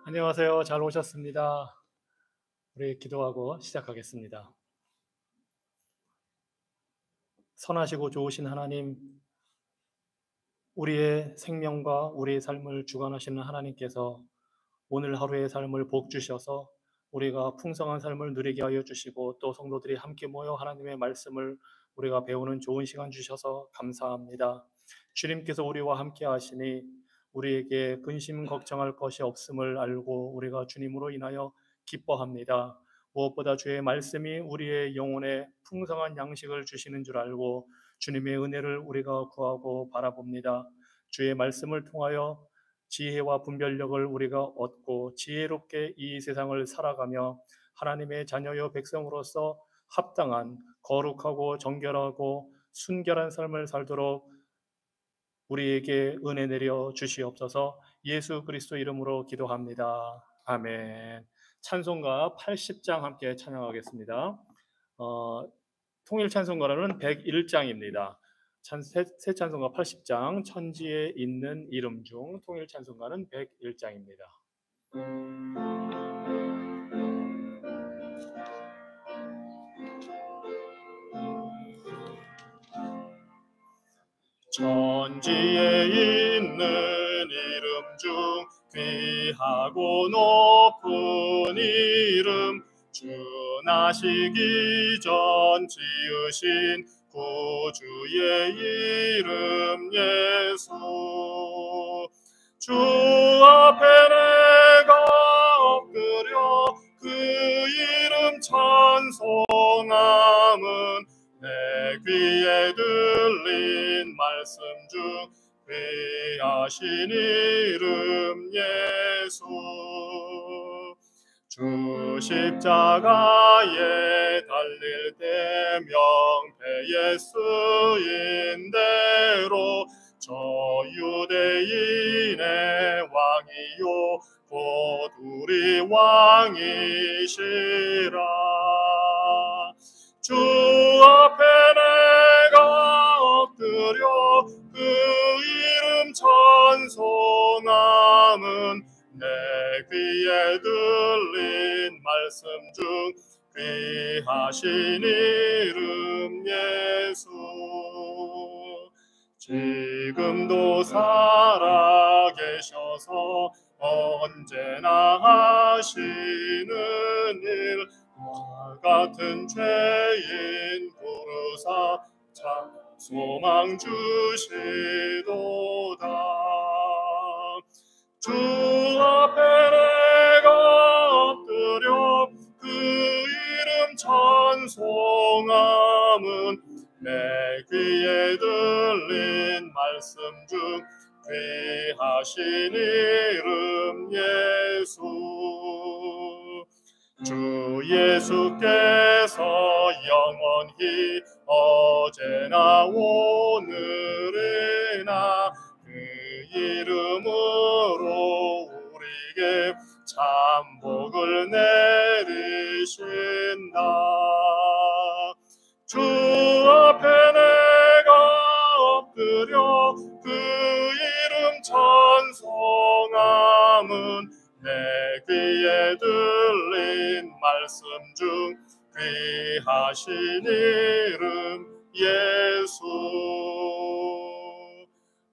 안녕하세요. 잘 오셨습니다. 우리 기도하고 시작하겠습니다. 선하시고 좋으신 하나님, 우리의 생명과 우리의 삶을 주관하시는 하나님께서 오늘 하루의 삶을 복 주셔서 우리가 풍성한 삶을 누리게 하여 주시고, 또 성도들이 함께 모여 하나님의 말씀을 우리가 배우는 좋은 시간 주셔서 감사합니다. 주님께서 우리와 함께 하시니 우리에게 근심 걱정할 것이 없음을 알고 우리가 주님으로 인하여 기뻐합니다. 무엇보다 주의 말씀이 우리의 영혼에 풍성한 양식을 주시는 줄 알고 주님의 은혜를 우리가 구하고 바라봅니다. 주의 말씀을 통하여 지혜와 분별력을 우리가 얻고 지혜롭게 이 세상을 살아가며 하나님의 자녀여 백성으로서 합당한 거룩하고 정결하고 순결한 삶을 살도록 우리에게 은혜 내려 주시옵소서. 예수 그리스도 이름으로 기도합니다. 아멘. 찬송가 80장 함께 찬양하겠습니다. 통일 찬송가로는 101장입니다. 새 찬송가 80장, 천지에 있는 이름 중 통일 찬송가는 101장입니다. 천지에 있는 이름 중 귀하고 높은 이름, 주 나시기 전 지으신 구주의 이름 예수. 주 앞에 내가 엎드려 그 이름 찬송함은 내 귀에 들린 말씀 중 귀하신 이름 예수. 주 십자가에 달릴 때 명패에 쓰인 대로 저 유대인의 왕이요 곧 우리 왕이시라. 주 앞에 내가 엎드려 그 이름 찬송함은 내 귀에 들린 말씀 중 귀하신 이름 예수. 지금도 살아계셔서 언제나 하시는 일, 나 같은 죄인 부르사 참 소망 주시도다. 주 앞에 내가 엎드려 그 이름 찬송함은 내 귀에 들린 말씀 중 귀하신 이름 예수. 주 예수께서 영원히 어제나 오늘이나 그 이름으로 우리에게 참 복을 내리신다. 주 앞에 내가 엎드려 그 이름 찬송함은 내 귀에 들린 말씀 중 귀하신 이름 예수.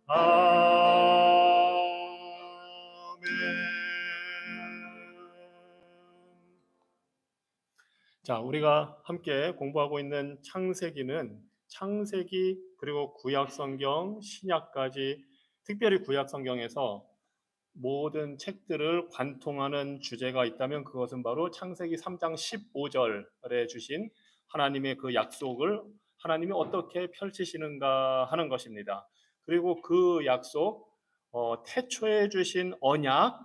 아멘. 자, 우리가 함께 공부하고 있는 창세기는 창세기 그리고 구약성경, 신약까지, 특별히 구약성경에서 모든 책들을 관통하는 주제가 있다면 그것은 바로 창세기 3장 15절에 주신 하나님의 그 약속을 하나님이 어떻게 펼치시는가 하는 것입니다. 그리고 그 약속, 태초에 주신 언약,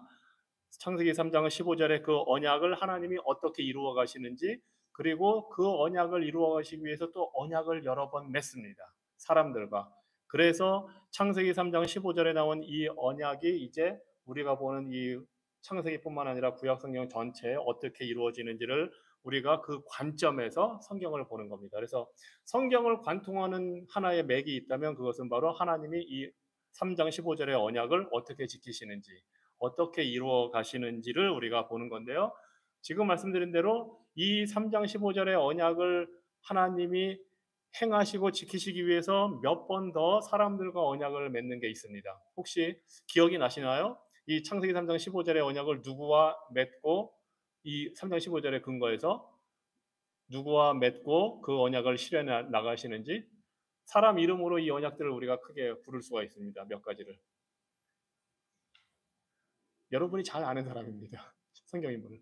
창세기 3장 15절에 그 언약을 하나님이 어떻게 이루어 가시는지, 그리고 그 언약을 이루어 가시기 위해서 또 언약을 여러 번 맺습니다. 사람들과. 그래서 창세기 3장 15절에 나온 이 언약이 이제 우리가 보는 이 창세기뿐만 아니라 구약성경 전체에 어떻게 이루어지는지를 우리가 그 관점에서 성경을 보는 겁니다. 그래서 성경을 관통하는 하나의 맥이 있다면 그것은 바로 하나님이 이 3장 15절의 언약을 어떻게 지키시는지, 어떻게 이루어 가시는지를 우리가 보는 건데요. 지금 말씀드린 대로 이 3장 15절의 언약을 하나님이 행하시고 지키시기 위해서 몇 번 더 사람들과 언약을 맺는 게 있습니다. 혹시 기억이 나시나요? 이 창세기 3장 15절의 언약을 누구와 맺고 이 3장 15절의 근거에서 누구와 맺고 그 언약을 실현해 나가시는지 사람 이름으로 이 언약들을 우리가 크게 부를 수가 있습니다. 몇 가지를. 여러분이 잘 아는 사람입니다. 성경 인물.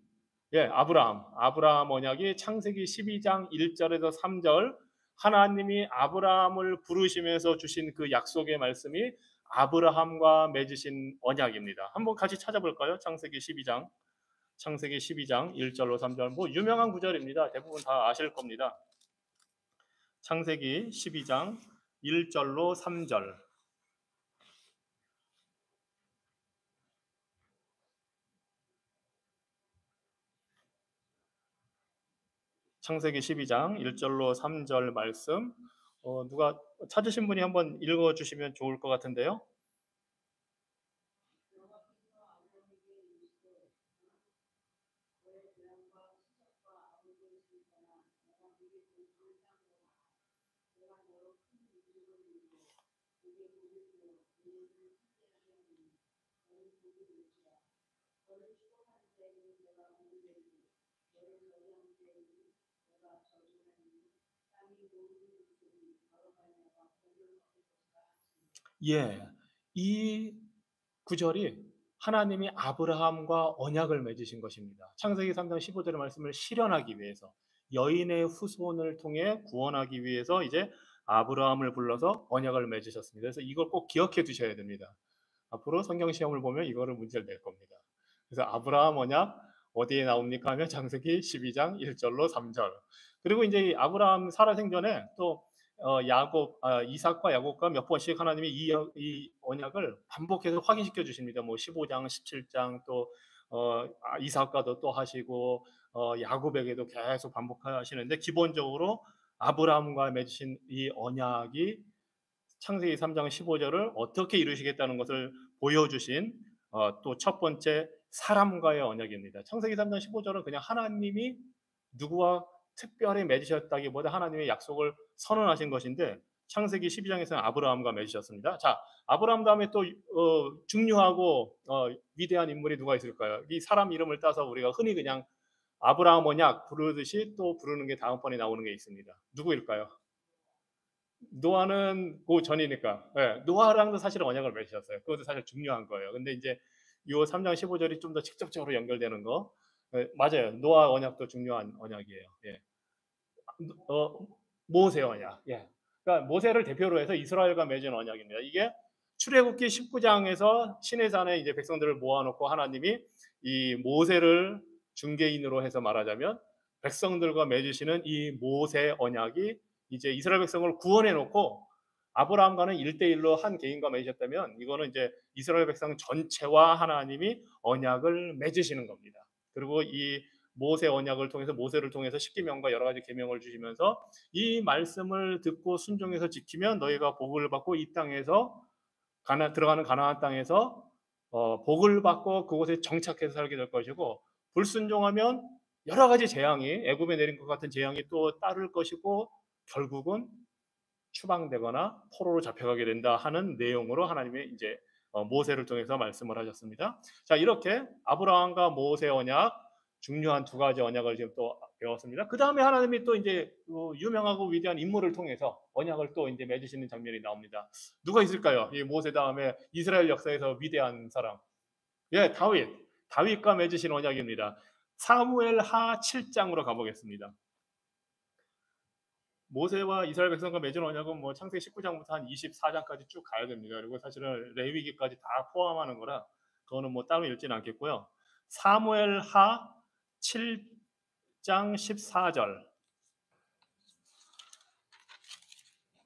예, 아브라함 언약이 창세기 12장 1절에서 3절 하나님이 아브라함을 부르시면서 주신 그 약속의 말씀이 아브라함과 맺으신 언약입니다. 한번 같이 찾아볼까요? 창세기 12장 1절로 3절. 뭐 유명한 구절입니다. 대부분 다 아실 겁니다. 창세기 12장 1절로 3절. 창세기 12장 1절로 3절 말씀 누가 찾으신 분이 한번 읽어주시면 좋을 것 같은데요. 예, 이 구절이 하나님이 아브라함과 언약을 맺으신 것입니다. 창세기 3장 15절의 말씀을 실현하기 위해서 여인의 후손을 통해 구원하기 위해서 이제 아브라함을 불러서 언약을 맺으셨습니다. 그래서 이걸 꼭 기억해 두셔야 됩니다. 앞으로 성경 시험을 보면 이거를 문제를 낼 겁니다. 그래서 아브라함 언약 어디에 나옵니까 하면 창세기 12장 1절로 3절. 그리고 이제 아브라함 살아생전에 또 이삭과 야곱과 몇 번씩 하나님이 이 언약을 반복해서 확인시켜 주십니다. 뭐 15장, 17장 또 이삭과도 또 하시고 야곱에게도 계속 반복하시는데 기본적으로 아브라함과 맺으신 이 언약이 창세기 3장 15절을 어떻게 이루시겠다는 것을 보여주신 또 첫 번째 사람과의 언약입니다. 창세기 3장 15절은 그냥 하나님이 누구와 특별히 맺으셨다기보다 하나님의 약속을 선언하신 것인데 창세기 12장에서는 아브라함과 맺으셨습니다. 자, 아브라함 다음에 또 중요하고 위대한 인물이 누가 있을까요? 이 사람 이름을 따서 우리가 흔히 그냥 아브라함 언약 부르듯이 또 부르는 게 다음번에 나오는 게 있습니다. 누구일까요? 노아는 그 전이니까. 네, 노아랑도 사실 언약을 맺으셨어요. 그것도 사실 중요한 거예요. 근데 이제 요 3장 15절이 좀 더 직접적으로 연결되는 거. 네, 맞아요. 노아 언약도 중요한 언약이에요. 예. 어, 모세 언약. 예. 그러니까 모세를 대표로 해서 이스라엘과 맺은 언약입니다. 이게 출애굽기 19장에서 시내산에 이제 백성들을 모아놓고 하나님이 이 모세를 중개인으로 해서 말하자면 백성들과 맺으시는 이 모세 언약이 이제 이스라엘 백성을 구원해 놓고 아브라함과는 1대1로 한 개인과 맺으셨다면 이거는 이제 이스라엘 백성 전체와 하나님이 언약을 맺으시는 겁니다. 그리고 이 모세 언약을 통해서 모세를 통해서 십계명과 여러 가지 계명을 주시면서 이 말씀을 듣고 순종해서 지키면 너희가 복을 받고 이 땅에서 들어가는 가나안 땅에서 복을 받고 그곳에 정착해서 살게 될 것이고 불순종하면 여러 가지 재앙이 애굽에 내린 것 같은 재앙이 또 따를 것이고 결국은 추방되거나 포로로 잡혀가게 된다 하는 내용으로 하나님의 이제 모세를 통해서 말씀을 하셨습니다. 자, 이렇게 아브라함과 모세 언약 중요한 두 가지 언약을 지금 또 배웠습니다. 그 다음에 하나님이 또 이제 유명하고 위대한 인물을 통해서 언약을 또 이제 맺으시는 장면이 나옵니다. 누가 있을까요? 이 모세 다음에 이스라엘 역사에서 위대한 사람. 예, 다윗과 맺으신 언약입니다. 사무엘 하 7장으로 가보겠습니다. 모세와 이스라엘 백성과 맺은 언약은 뭐 창세기 19장부터 한 24장까지 쭉 가야 됩니다. 그리고 사실은 레위기까지 다 포함하는 거라 그거는 뭐 따로 읽지는 않겠고요. 사무엘 하 7장 14절.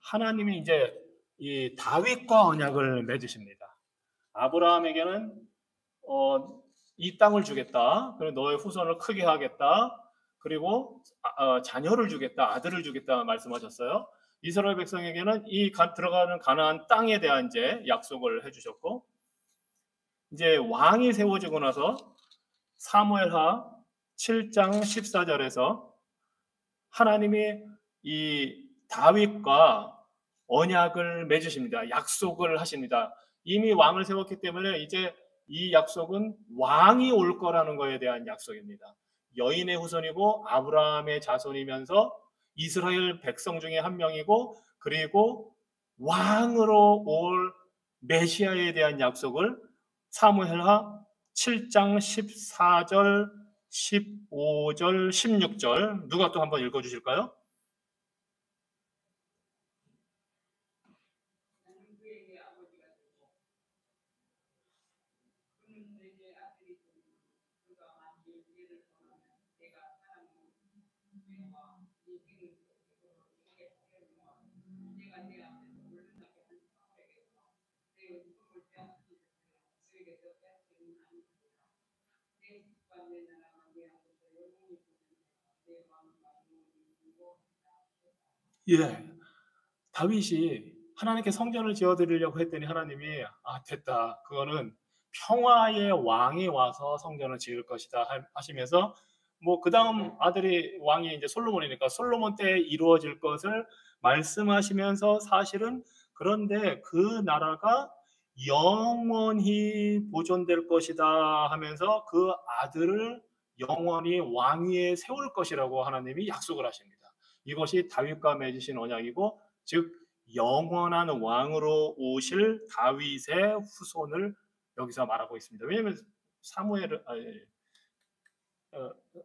하나님이 이제 이 다윗과 언약을 맺으십니다. 아브라함에게는 이 땅을 주겠다. 그리고 너의 후손을 크게 하겠다. 그리고 자녀를 주겠다, 아들을 주겠다 말씀하셨어요. 이스라엘 백성에게는 이 들어가는 가나안 땅에 대한 이제 약속을 해주셨고, 이제 왕이 세워지고 나서 사무엘하 7장 14절에서 하나님이 이 다윗과 언약을 맺으십니다. 약속을 하십니다. 이미 왕을 세웠기 때문에 이제 이 약속은 왕이 올 거라는 것에 대한 약속입니다. 여인의 후손이고 아브라함의 자손이면서 이스라엘 백성 중에 한 명이고, 그리고 왕으로 올 메시아에 대한 약속을 사무엘하 7장 14절, 15절, 16절 누가 또 한번 읽어주실까요? 예, 다윗이 하나님께 성전을 지어드리려고 했더니 하나님이 됐다. 그거는 평화의 왕이 와서 성전을 지을 것이다 하시면서 뭐 그 다음 아들이 왕이 이제 솔로몬이니까 솔로몬 때 이루어질 것을 말씀하시면서 사실은 그런데 그 나라가 영원히 보존될 것이다 하면서 그 아들을 영원히 왕위에 세울 것이라고 하나님이 약속을 하십니다. 이것이 다윗과 맺으신 언약이고, 즉 영원한 왕으로 오실 다윗의 후손을 여기서 말하고 있습니다. 왜냐하면 사무엘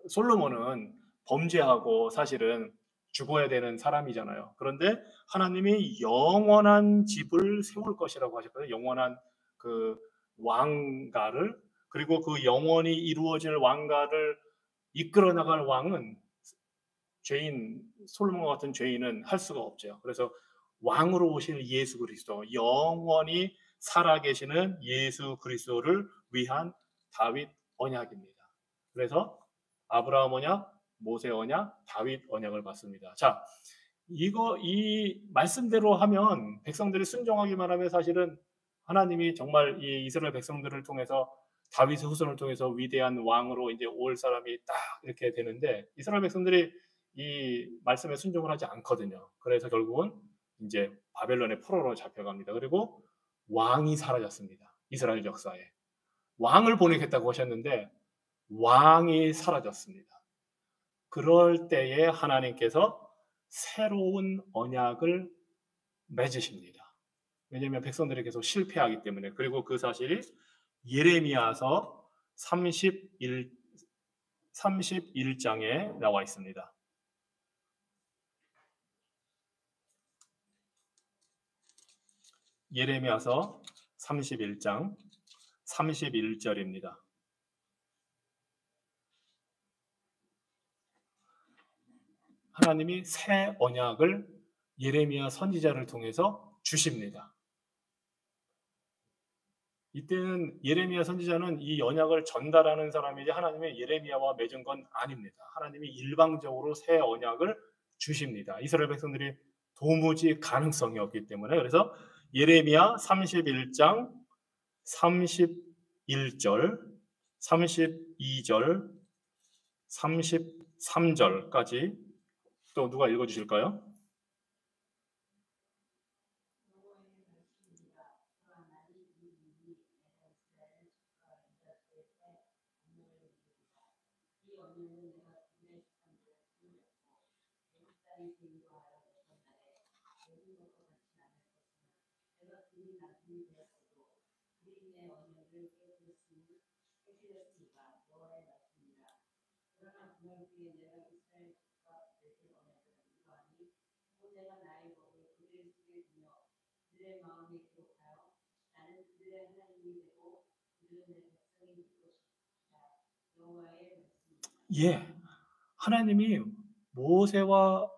솔로몬은 범죄하고 사실은 죽어야 되는 사람이잖아요. 그런데 하나님이 영원한 집을 세울 것이라고 하셨거든요. 영원한 그 왕가를, 그리고 그 영원히 이루어질 왕가를 이끌어 나갈 왕은 죄인, 솔로몬과 같은 죄인은 할 수가 없죠. 그래서 왕으로 오실 예수 그리스도, 영원히 살아계시는 예수 그리스도를 위한 다윗 언약입니다. 그래서 아브라함 언약, 모세 언약, 다윗 언약을 받습니다. 자, 이 말씀대로 하면 백성들이 순종하기만 하면 사실은 하나님이 정말 이 이스라엘 백성들을 통해서 다윗의 후손을 통해서 위대한 왕으로 이제 올 사람이 딱 이렇게 되는데, 이스라엘 백성들이 이 말씀에 순종을 하지 않거든요. 그래서 결국은 이제 바벨론의 포로로 잡혀갑니다. 그리고 왕이 사라졌습니다. 이스라엘 역사에 왕을 보내겠다고 하셨는데 왕이 사라졌습니다. 그럴 때에 하나님께서 새로운 언약을 맺으십니다. 왜냐하면 백성들이 계속 실패하기 때문에. 그리고 그 사실이 예레미야서 31장에 나와 있습니다. 예레미야서 31장 31절입니다. 하나님이 새 언약을 예레미야 선지자를 통해서 주십니다. 이때는 예레미야 선지자는 이 언약을 전달하는 사람이지 하나님의 예레미야와 맺은 건 아닙니다. 하나님이 일방적으로 새 언약을 주십니다. 이스라엘 백성들이 도무지 가능성이 없기 때문에. 그래서 예레미야 31장 31절, 32절, 33절까지 또 누가 읽어주실까요? 예, 하나님이 모세와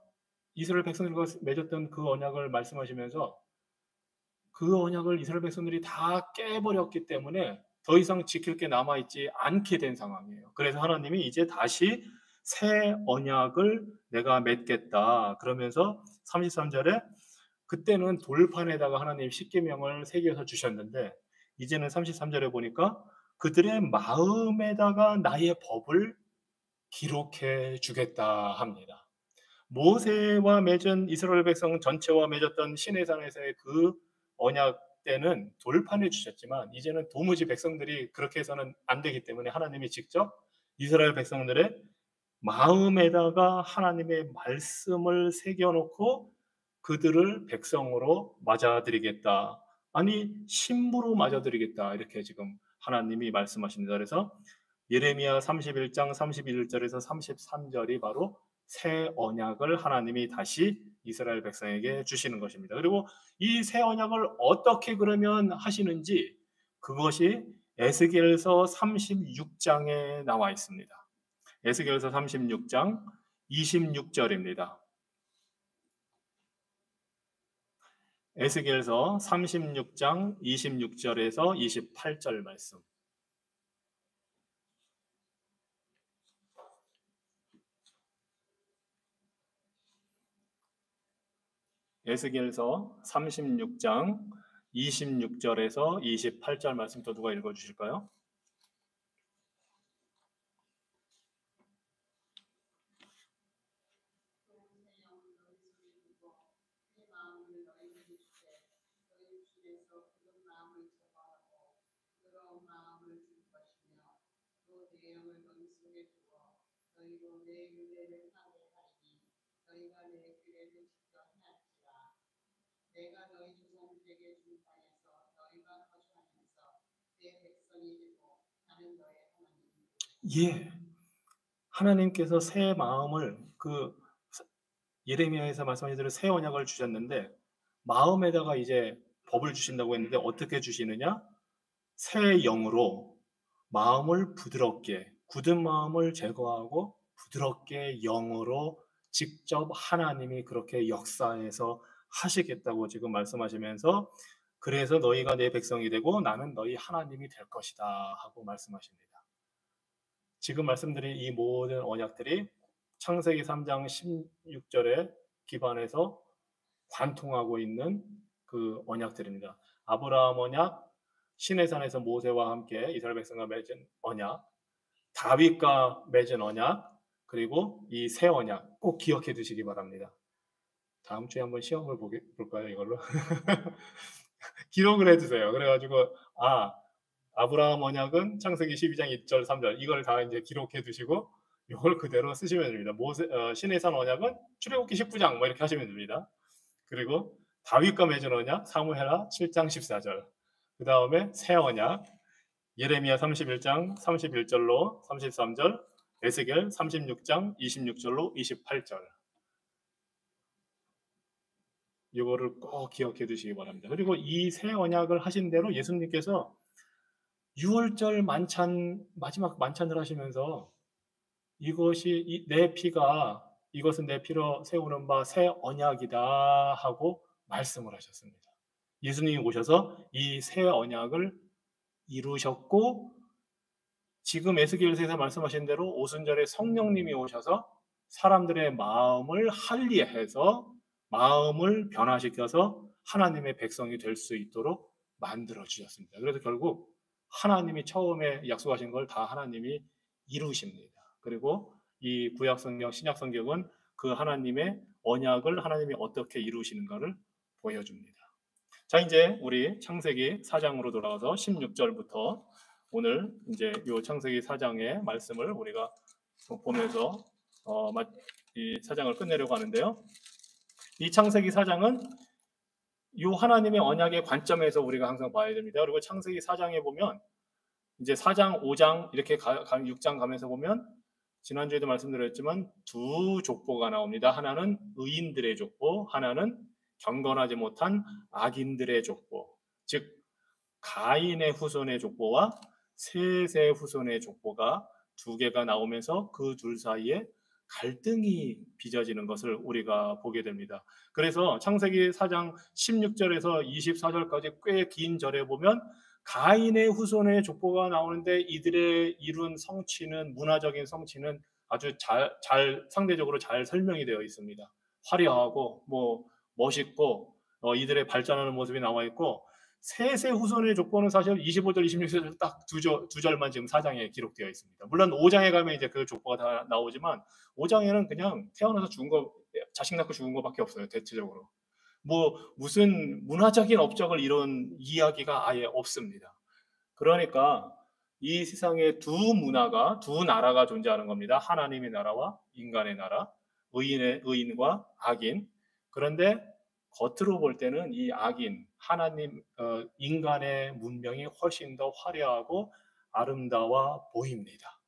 이스라엘 백성들과 맺었던 그 언약을 말씀하시면서 그 언약을 이스라엘 백성들이 다 깨버렸기 때문에 더 이상 지킬 게 남아있지 않게 된 상황이에요. 그래서 하나님이 이제 다시 새 언약을 내가 맺겠다. 그러면서 33절에 그때는 돌판에다가 하나님 십계명을 새겨서 주셨는데 이제는 33절에 보니까 그들의 마음에다가 나의 법을 기록해 주겠다 합니다. 모세와 맺은 이스라엘 백성 전체와 맺었던 시내산에서의 그 언약 때는 돌판해 주셨지만 이제는 도무지 백성들이 그렇게 해서는 안 되기 때문에 하나님이 직접 이스라엘 백성들의 마음에다가 하나님의 말씀을 새겨놓고 그들을 백성으로 맞아들이겠다. 아니 신부로 맞아들이겠다. 이렇게 지금 하나님이 말씀하십니다. 그래서 예레미야 31장 31절에서 33절이 바로 새 언약을 하나님이 다시 이스라엘 백성에게 주시는 것입니다. 그리고 이 새 언약을 어떻게 그러면 하시는지 그것이 에스겔서 36장에 나와 있습니다. 에스겔서 36장 26절입니다. 에스겔서 36장 26절에서 28절 말씀. 에스겔서 36장 26절에서 28절 말씀 또 누가 읽어 주실까요? 예. 하나님께서 새 마음을 예레미야에서 말씀하신 대로 새 언약을 주셨는데 마음에다가 이제 법을 주신다고 했는데 어떻게 주시느냐? 새 영으로 마음을 부드럽게 굳은 마음을 제거하고 부드럽게 영으로 직접 하나님이 그렇게 역사해서 하시겠다고 지금 말씀하시면서 그래서 너희가 내 백성이 되고 나는 너희 하나님이 될 것이다 하고 말씀하십니다. 지금 말씀드린 이 모든 언약들이 창세기 3장 16절에 기반해서 관통하고 있는 그 언약들입니다. 아브라함 언약, 시내산에서 모세와 함께 이스라엘 백성과 맺은 언약, 다윗과 맺은 언약, 그리고 이 새 언약 꼭 기억해 두시기 바랍니다. 다음 주에 한번 시험을 볼까요, 이걸로? 기록을 해주세요. 그래가지고 아브라함 언약은 창세기 12장 1절 3절 이걸 다 이제 기록해 두시고 이걸 그대로 쓰시면 됩니다. 시내산 언약은 출애굽기 19장 뭐 이렇게 하시면 됩니다. 그리고 다윗과 맺은 언약 사무엘하 7장 14절. 그 다음에 새 언약 예레미야 31장 31절로 33절, 에스겔 36장 26절로 28절. 이거를 꼭 기억해 두시기 바랍니다. 그리고 이 새 언약을 하신 대로 예수님께서 6월절 만찬 마지막 만찬을 하시면서 내 피가 이것은 내 피로 세우는 바 새 언약이다 하고 말씀을 하셨습니다. 예수님이 오셔서 이 새 언약을 이루셨고 지금 에스겔서에서 말씀하신 대로 오순절에 성령님이 오셔서 사람들의 마음을 할리해서 마음을 변화시켜서 하나님의 백성이 될 수 있도록 만들어 주셨습니다. 그래서 결국 하나님이 처음에 약속하신 걸 다 하나님이 이루십니다. 그리고 이 구약 성경, 신약 성경은 그 하나님의 언약을 하나님이 어떻게 이루시는가를 보여줍니다. 자, 이제 우리 창세기 4장으로 돌아가서 16절부터 오늘 이제 요 창세기 4장의 말씀을 우리가 보면서 이 4장을 끝내려고 하는데요. 이 창세기 4장은 요 하나님의 언약의 관점에서 우리가 항상 봐야 됩니다. 그리고 창세기 4장에 보면 이제 4장, 5장 이렇게 6장 가면서 보면 지난주에도 말씀드렸지만 두 족보가 나옵니다. 하나는 의인들의 족보, 하나는 경건하지 못한 악인들의 족보. 즉 가인의 후손의 족보와 셋의 후손의 족보가 두 개가 나오면서 그 둘 사이에 갈등이 빚어지는 것을 우리가 보게 됩니다. 그래서 창세기 4장 16절에서 24절까지 꽤 긴 절에 보면 가인의 후손의 족보가 나오는데 이들의 이룬 성취는 문화적인 성취는 아주 상대적으로 잘 설명이 되어 있습니다. 화려하고 멋있고 이들의 발전하는 모습이 나와 있고 셋의 후손의 조건은 사실 25절, 26절 딱 두 절만 지금 4장에 기록되어 있습니다. 물론 5장에 가면 이제 그 족보가 다 나오지만 5장에는 그냥 태어나서 죽은 거, 자식 낳고 죽은 거밖에 없어요. 대체적으로. 뭐 무슨 문화적인 업적을 이룬 이야기가 아예 없습니다. 그러니까 이 세상에 두 문화가, 두 나라가 존재하는 겁니다. 하나님의 나라와 인간의 나라, 의인과 악인. 그런데 겉으로 볼 때는 이 악인, 인간의 문명이 훨씬 더 화려하고 아름다워 보입니다.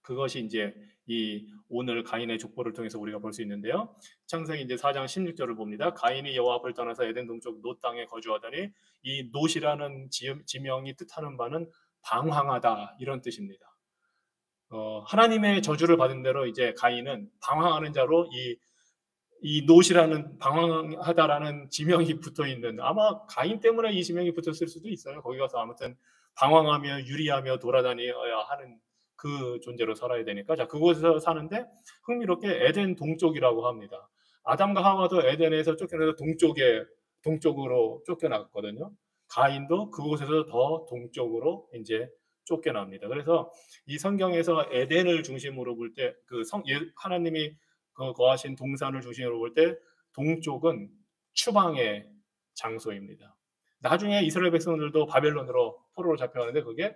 그것이 이제 이 오늘 가인의 족보를 통해서 우리가 볼 수 있는데요. 창세기 이제 4장 16절을 봅니다. 가인이 여호와 앞을 떠나서 에덴 동쪽 놋 땅에 거주하더니, 이 놋이라는 지명이 뜻하는 바는 방황하다, 이런 뜻입니다. 하나님의 저주를 받은 대로 이제 가인은 방황하는 자로 이 놋이라는, 방황하다라는 지명이 붙어 있는, 아마 가인 때문에 이 지명이 붙었을 수도 있어요. 거기 가서 아무튼 방황하며 유리하며 돌아다녀야 하는 그 존재로 살아야 되니까. 자, 그곳에서 사는데 흥미롭게 에덴 동쪽이라고 합니다. 아담과 하와도 에덴에서 쫓겨나서 동쪽으로 쫓겨났거든요. 가인도 그곳에서 더 동쪽으로 이제 쫓겨납니다. 그래서 이 성경에서 에덴을 중심으로 볼 때, 하나님이 거하신 동산을 중심으로 볼 때 동쪽은 추방의 장소입니다. 나중에 이스라엘 백성들도 바벨론으로 포로로 잡혀가는데 그게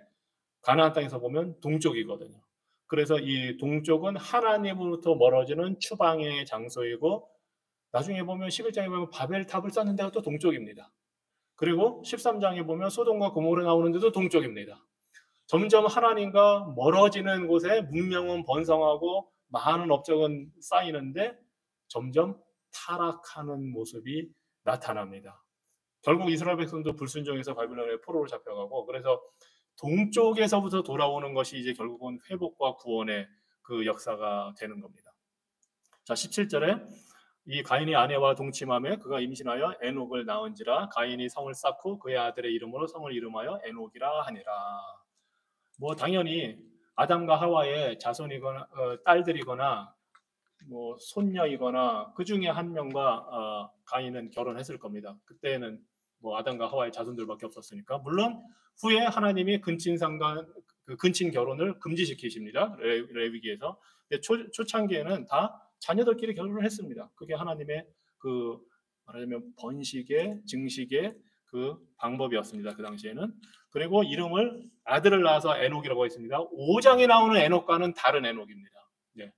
가나안 땅에서 보면 동쪽이거든요. 그래서 이 동쪽은 하나님으로부터 멀어지는 추방의 장소이고, 나중에 보면 11장에 보면 바벨탑을 쌓는 데가 또 동쪽입니다. 그리고 13장에 보면 소돔과 고모르 나오는 데도 동쪽입니다. 점점 하나님과 멀어지는 곳에 문명은 번성하고 많은 업적은 쌓이는데 점점 타락하는 모습이 나타납니다. 결국 이스라엘 백성도 불순종해서 바빌론에 포로로 잡혀가고, 그래서 동쪽에서부터 돌아오는 것이 이제 결국은 회복과 구원의 그 역사가 되는 겁니다. 자, 17절에 이 가인이 아내와 동침하며 그가 임신하여 에녹을 낳은지라. 가인이 성을 쌓고 그의 아들의 이름으로 성을 이름하여 에녹이라 하니라. 뭐 당연히 아담과 하와의 자손이거나 딸들이거나 뭐 손녀이거나 그 중에 한 명과 가인은 결혼했을 겁니다. 그때는 뭐 아담과 하와의 자손들밖에 없었으니까. 물론 후에 하나님이 근친 결혼을 금지시키십니다. 레위기에서. 근데 초창기에는 다 자녀들끼리 결혼을 했습니다. 그게 하나님의 그 말하자면 번식의 증식의 그 방법이었습니다. 그 당시에는. 그리고 이름을, 아들을 낳아서 에녹이라고 했습니다. 5장에 나오는 에녹과는 다른 에녹입니다. 네.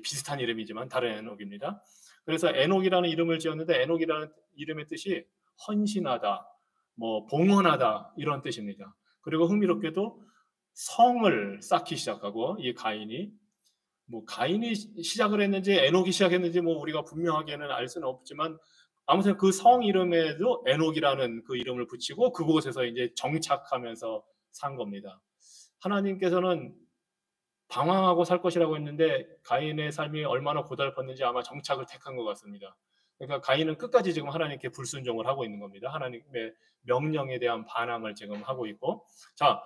비슷한 이름이지만 다른 에녹입니다. 그래서 에녹이라는 이름을 지었는데, 에녹이라는 이름의 뜻이 헌신하다, 뭐 봉헌하다, 이런 뜻입니다. 그리고 흥미롭게도 성을 쌓기 시작하고, 이 가인이 시작을 했는지 에녹이 시작했는지 뭐 우리가 분명하게는 알 수는 없지만, 아무튼 그 성 이름에도 에녹이라는 그 이름을 붙이고 그곳에서 이제 정착하면서 산 겁니다. 하나님께서는 방황하고 살 것이라고 했는데 가인의 삶이 얼마나 고달팠는지 아마 정착을 택한 것 같습니다. 그러니까 가인은 끝까지 지금 하나님께 불순종을 하고 있는 겁니다. 하나님의 명령에 대한 반항을 지금 하고 있고, 자,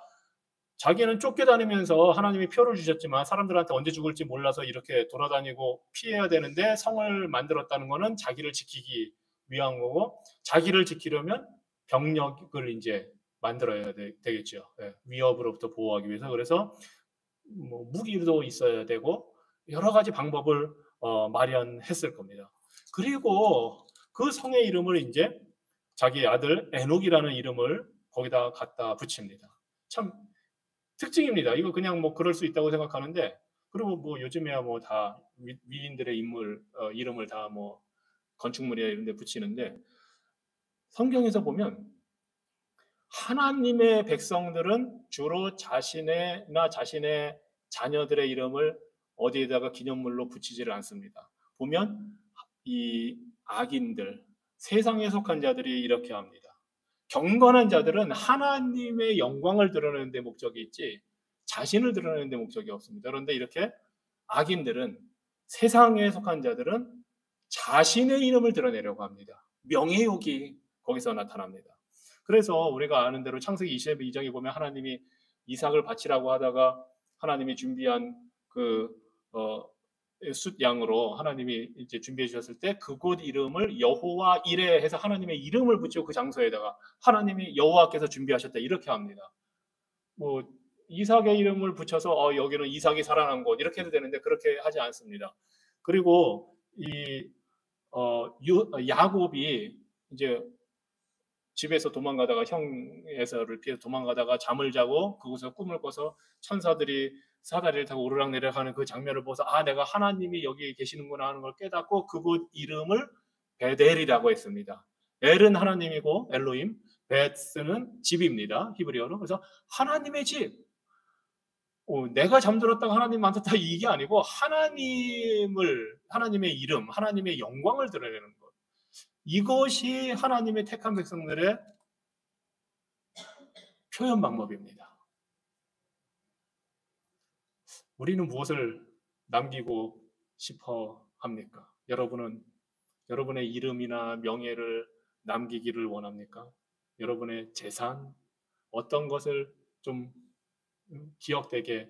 자기는 쫓겨다니면서 하나님이 표를 주셨지만 사람들한테 언제 죽을지 몰라서 이렇게 돌아다니고 피해야 되는데, 성을 만들었다는 것은 자기를 지키기 위한 거고, 자기를 지키려면 병력을 이제 만들어야 되겠죠. 네, 위협으로부터 보호하기 위해서. 그래서 뭐 무기도 있어야 되고 여러 가지 방법을 마련했을 겁니다. 그리고 그 성의 이름을 이제 자기 아들 에녹이라는 이름을 거기다 갖다 붙입니다. 참 특징입니다. 이거 그냥 뭐 그럴 수 있다고 생각하는데, 그리고 뭐 요즘에야 뭐 다 위인들의 이름을 다 뭐 건축물이나 이런 데 붙이는데, 성경에서 보면 하나님의 백성들은 주로 자신의 자녀들의 이름을 어디에다가 기념물로 붙이지를 않습니다. 보면 이 악인들, 세상에 속한 자들이 이렇게 합니다. 경건한 자들은 하나님의 영광을 드러내는 데 목적이 있지 자신을 드러내는 데 목적이 없습니다. 그런데 이렇게 악인들은, 세상에 속한 자들은 자신의 이름을 드러내려고 합니다. 명예욕이 거기서 나타납니다. 그래서 우리가 아는 대로 창세기 22장에 보면 하나님이 이삭을 바치라고 하다가 하나님이 준비한 그 숫 양으로 하나님이 이제 준비해 주셨을 때 그곳 이름을 여호와 이레 해서 하나님의 이름을 붙이고 그 장소에다가 하나님이 여호와께서 준비하셨다 이렇게 합니다. 뭐 이삭의 이름을 붙여서 여기는 이삭이 살아난 곳 이렇게 해도 되는데 그렇게 하지 않습니다. 그리고 이 야곱이 이제 집에서 도망가다가 형 에서를 피해서 도망가다가 잠을 자고 그곳에서 꿈을 꿔서 천사들이 사다리를 타고 오르락내리락 하는 그 장면을 보고서 내가 하나님이 여기 계시는구나 하는 걸 깨닫고 그곳 이름을 베델이라고 했습니다. 엘은 하나님이고 엘로힘, 베스는 집입니다. 히브리어로. 그래서 하나님의 집. 내가 잠들었다가 하나님 만졌다 이게 아니고 하나님의 이름, 하나님의 영광을 드러내는 것. 이것이 하나님의 택한 백성들의 표현 방법입니다. 우리는 무엇을 남기고 싶어 합니까? 여러분은 여러분의 이름이나 명예를 남기기를 원합니까? 여러분의 재산, 어떤 것을 좀 기억되게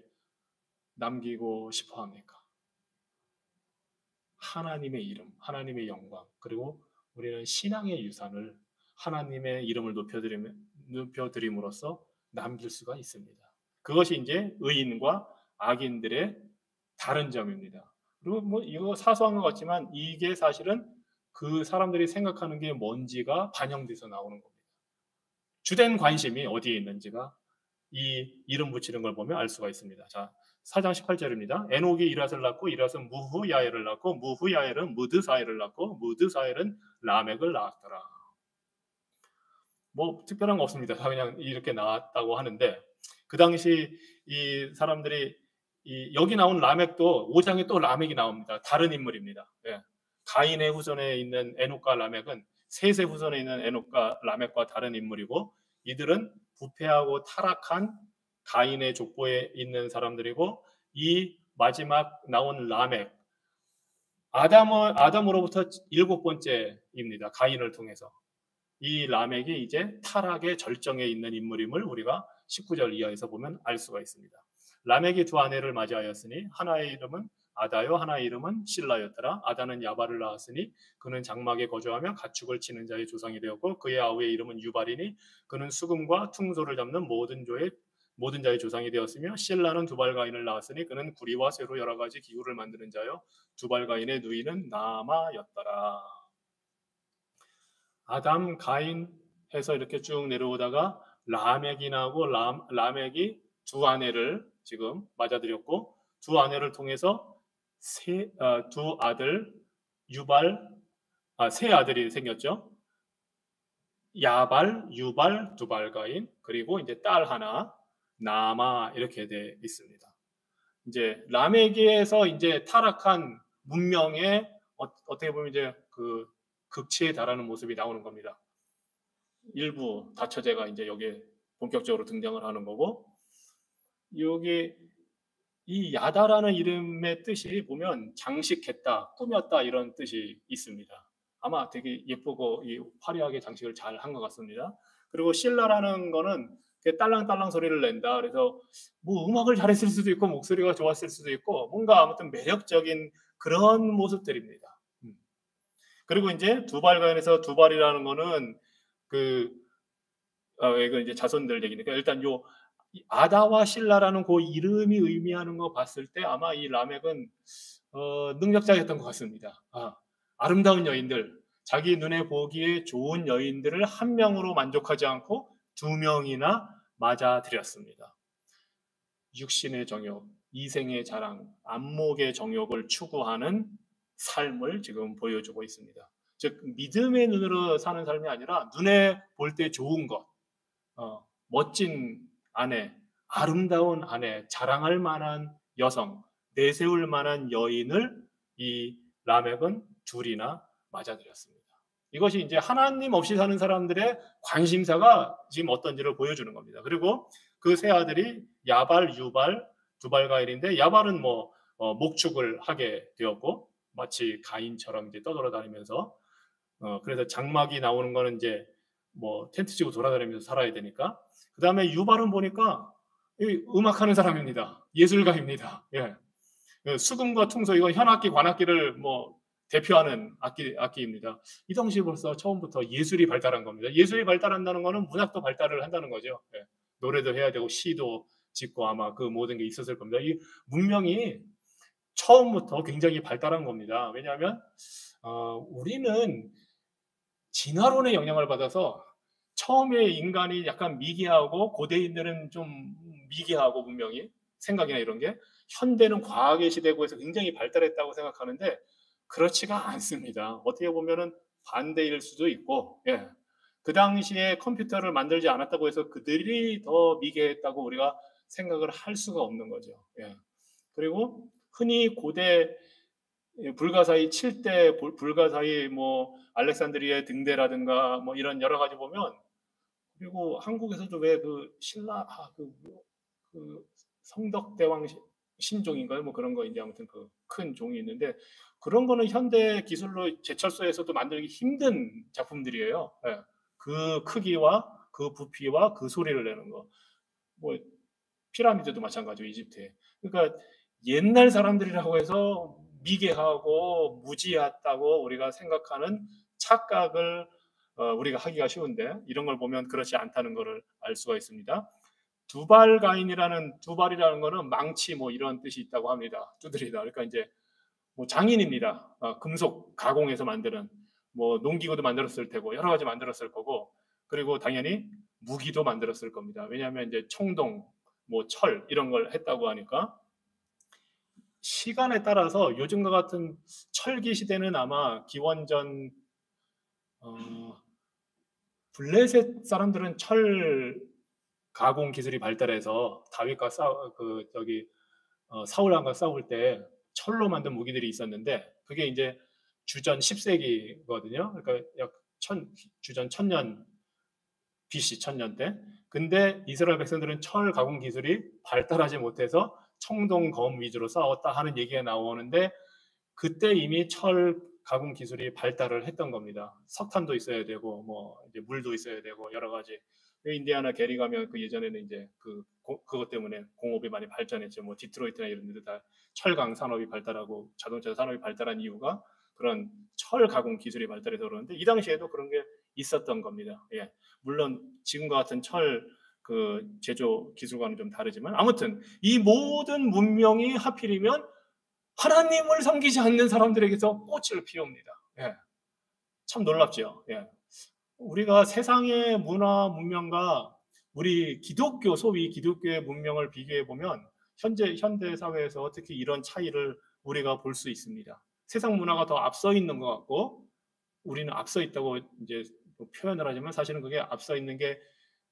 남기고 싶어 합니까? 하나님의 이름, 하나님의 영광, 그리고 우리는 신앙의 유산을 하나님의 이름을 높여드림으로써 남길 수가 있습니다. 그것이 이제 의인과 악인들의 다른 점입니다. 그리고 뭐 이거 사소한 것 같지만 이게 사실은 그 사람들이 생각하는 게 뭔지가 반영돼서 나오는 겁니다. 주된 관심이 어디에 있는지가 이 이름 붙이는 걸 보면 알 수가 있습니다. 자, 4장 18절입니다. 에녹이 이랏을 낳고 이랏은 무후야엘을 낳고 무후야엘은 무드사엘을 낳고 무드사엘은 라멕을 낳았더라. 뭐 특별한 거 없습니다. 그냥 이렇게 나왔다고 하는데 그 당시 이 사람들이 여기 나온 라멕도 5장에 또 라멕이 나옵니다. 다른 인물입니다. 예. 가인의 후손에 있는 에녹과 라멕은 셋의 후손에 있는 에녹과 라멕과 다른 인물이고 이들은 부패하고 타락한 가인의 족보에 있는 사람들이고 이 마지막 나온 라멕 아담으로부터 7번째입니다. 가인을 통해서. 이 라멕이 이제 타락의 절정에 있는 인물임을 우리가 19절 이하에서 보면 알 수가 있습니다. 라멕이 두 아내를 맞이하였으니 하나의 이름은 아다요 하나의 이름은 실라였더라. 아다는 야발을 낳았으니 그는 장막에 거주하며 가축을 치는 자의 조상이 되었고 그의 아우의 이름은 유발이니 그는 수금과 퉁소를 잡는 모든 자의 조상이 되었으며 실라는 두발가인을 낳았으니 그는 구리와 쇠로 여러 가지 기구를 만드는 자요 두발가인의 누이는 나마였더라. 아담, 가인 해서 이렇게 쭉 내려오다가 라멕이 나오고 라멕이 두 아내를 지금 맞아들였고 두 아내를 통해서 두 아들 세 아들이 생겼죠. 야발, 유발, 두발가인 그리고 이제 딸 하나 나마 이렇게 돼 있습니다. 이제 라멕에서 이제 타락한 문명의 어떻게 보면 이제 그 극치에 달하는 모습이 나오는 겁니다. 일부 다처제가 이제 여기에 본격적으로 등장을 하는 거고 여기 이 야다라는 이름의 뜻이 보면 장식했다, 꾸몄다 이런 뜻이 있습니다. 아마 되게 예쁘고 화려하게 장식을 잘 한 것 같습니다. 그리고 실라라는 거는 딸랑딸랑 소리를 낸다. 그래서 뭐 음악을 잘했을 수도 있고 목소리가 좋았을 수도 있고 뭔가 아무튼 매력적인 그런 모습들입니다. 그리고 이제 두발가인에서 두발이라는 거는 이거 이제 자손들 얘기니까 일단 요 아다와 실라라는 그 이름이 의미하는 거 봤을 때 아마 이 라멕은 능력자였던 것 같습니다. 아름다운 여인들, 자기 눈에 보기에 좋은 여인들을 한 명으로 만족하지 않고 두 명이나 맞아들였습니다. 육신의 정욕, 이생의 자랑, 안목의 정욕을 추구하는 삶을 지금 보여주고 있습니다. 즉 믿음의 눈으로 사는 삶이 아니라 눈에 볼 때 좋은 것, 멋진 아내, 아름다운 아내, 자랑할 만한 여성, 내세울 만한 여인을 이 라멕은 둘이나 맞아들였습니다. 이것이 이제 하나님 없이 사는 사람들의 관심사가 지금 어떤지를 보여주는 겁니다. 그리고 그 세 아들이 야발, 유발, 두발가일인데 야발은 목축을 하게 되었고 마치 가인처럼 이제 떠돌아다니면서 그래서 장막이 나오는 거는 이제 텐트 치고 돌아다니면서 살아야 되니까. 그 다음에 유발은 보니까 음악하는 사람입니다. 예술가입니다. 예. 수금과 퉁소 이거 현악기, 관악기를 뭐 대표하는 악기입니다. 이 당시 벌써 처음부터 예술이 발달한 겁니다. 예술이 발달한다는 거는 문학도 발달을 한다는 거죠. 예. 노래도 해야 되고 시도 짓고 아마 그 모든 게 있었을 겁니다. 이 문명이 처음부터 굉장히 발달한 겁니다. 왜냐하면 우리는 진화론의 영향을 받아서 처음에 인간이 약간 미개하고 고대인들은 좀 미개하고 문명이 생각이나 이런 게 현대는 과학의 시대고 해서 굉장히 발달했다고 생각하는데 그렇지가 않습니다. 어떻게 보면은 반대일 수도 있고, 예. 그 당시에 컴퓨터를 만들지 않았다고 해서 그들이 더 미개했다고 우리가 생각을 할 수가 없는 거죠. 예. 그리고 흔히 고대 불가사의 7대 불가사의 뭐 알렉산드리아 등대라든가 뭐 이런 여러 가지 보면 그리고 한국에서도 왜 그 신라 그 성덕대왕 신종인가요? 뭐 그런 거 이제 아무튼 그 큰 종이 있는데 그런 거는 현대 기술로 제철소에서도 만들기 힘든 작품들이에요. 예. 그 크기와 그 부피와 그 소리를 내는 거. 뭐 피라미드도 마찬가지고 이집트에. 그러니까 옛날 사람들이라고 해서 미개하고 무지하다고 우리가 생각하는 착각을 우리가 하기가 쉬운데 이런 걸 보면 그렇지 않다는 것을 알 수가 있습니다. 두발이라는 거는 망치 뭐 이런 뜻이 있다고 합니다. 두드리다. 그러니까 이제 뭐 장인입니다. 금속 가공해서 만드는 뭐 농기구도 만들었을 테고 여러 가지 만들었을 거고 그리고 당연히 무기도 만들었을 겁니다. 왜냐하면 이제 청동, 뭐 철 이런 걸 했다고 하니까 시간에 따라서 요즘과 같은 철기 시대는 아마 기원전 블레셋 사람들은 철 가공 기술이 발달해서 다윗과 사울 왕과 싸울 때 철로 만든 무기들이 있었는데 그게 이제 주전 10세기거든요. 그러니까 주전 1000년 BC 1000년 때. 근데 이스라엘 백성들은 철 가공 기술이 발달하지 못해서 청동 검 위주로 싸웠다 하는 얘기가 나오는데 그때 이미 철 가공 기술이 발달을 했던 겁니다. 석탄도 있어야 되고 뭐 이제 물도 있어야 되고 여러 가지. 인디아나 게리 가면 그 예전에는 이제 그것 때문에 공업이 많이 발전했죠. 뭐 디트로이트나 이런 데도 다 철강 산업이 발달하고 자동차 산업이 발달한 이유가 그런 철 가공 기술이 발달해서 그러는데 이 당시에도 그런 게 있었던 겁니다. 예. 물론 지금과 같은 철 그 제조 기술과는 좀 다르지만 아무튼 이 모든 문명이 하필이면 하나님을 섬기지 않는 사람들에게서 꽃을 피웁니다. 예. 참 놀랍죠. 예. 우리가 세상의 문화 문명과 우리 기독교 소위 기독교의 문명을 비교해 보면 현대 사회에서 어떻게 이런 차이를 우리가 볼 수 있습니다. 세상 문화가 더 앞서 있는 것 같고 우리는 앞서 있다고 이제 표현을 하지만 사실은 그게 앞서 있는 게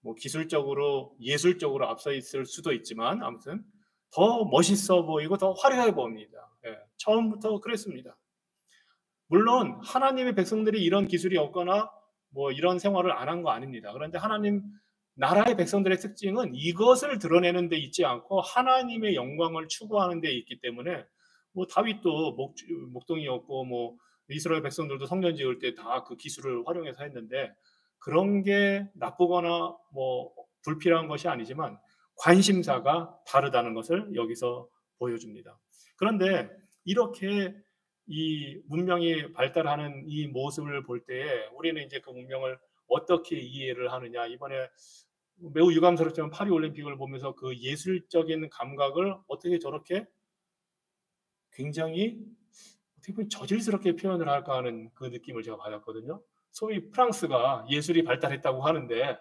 뭐 기술적으로 예술적으로 앞서 있을 수도 있지만 아무튼 더 멋있어 보이고 더 화려해 보입니다. 예, 처음부터 그랬습니다. 물론 하나님의 백성들이 이런 기술이 없거나 뭐 이런 생활을 안 한 거 아닙니다. 그런데 하나님 나라의 백성들의 특징은 이것을 드러내는 데 있지 않고 하나님의 영광을 추구하는 데 있기 때문에 뭐 다윗도 목동이었고 뭐 이스라엘 백성들도 성전 지을 때 다 그 기술을 활용해서 했는데 그런 게 나쁘거나 뭐 불필요한 것이 아니지만 관심사가 다르다는 것을 여기서 보여줍니다. 그런데 이렇게 이 문명이 발달하는 이 모습을 볼 때에 우리는 이제 그 문명을 어떻게 이해를 하느냐. 이번에 매우 유감스럽지만 파리 올림픽을 보면서 그 예술적인 감각을 어떻게 저렇게 굉장히 어떻게 보면 저질스럽게 표현을 할까 하는 그 느낌을 제가 받았거든요. 소위 프랑스가 예술이 발달했다고 하는데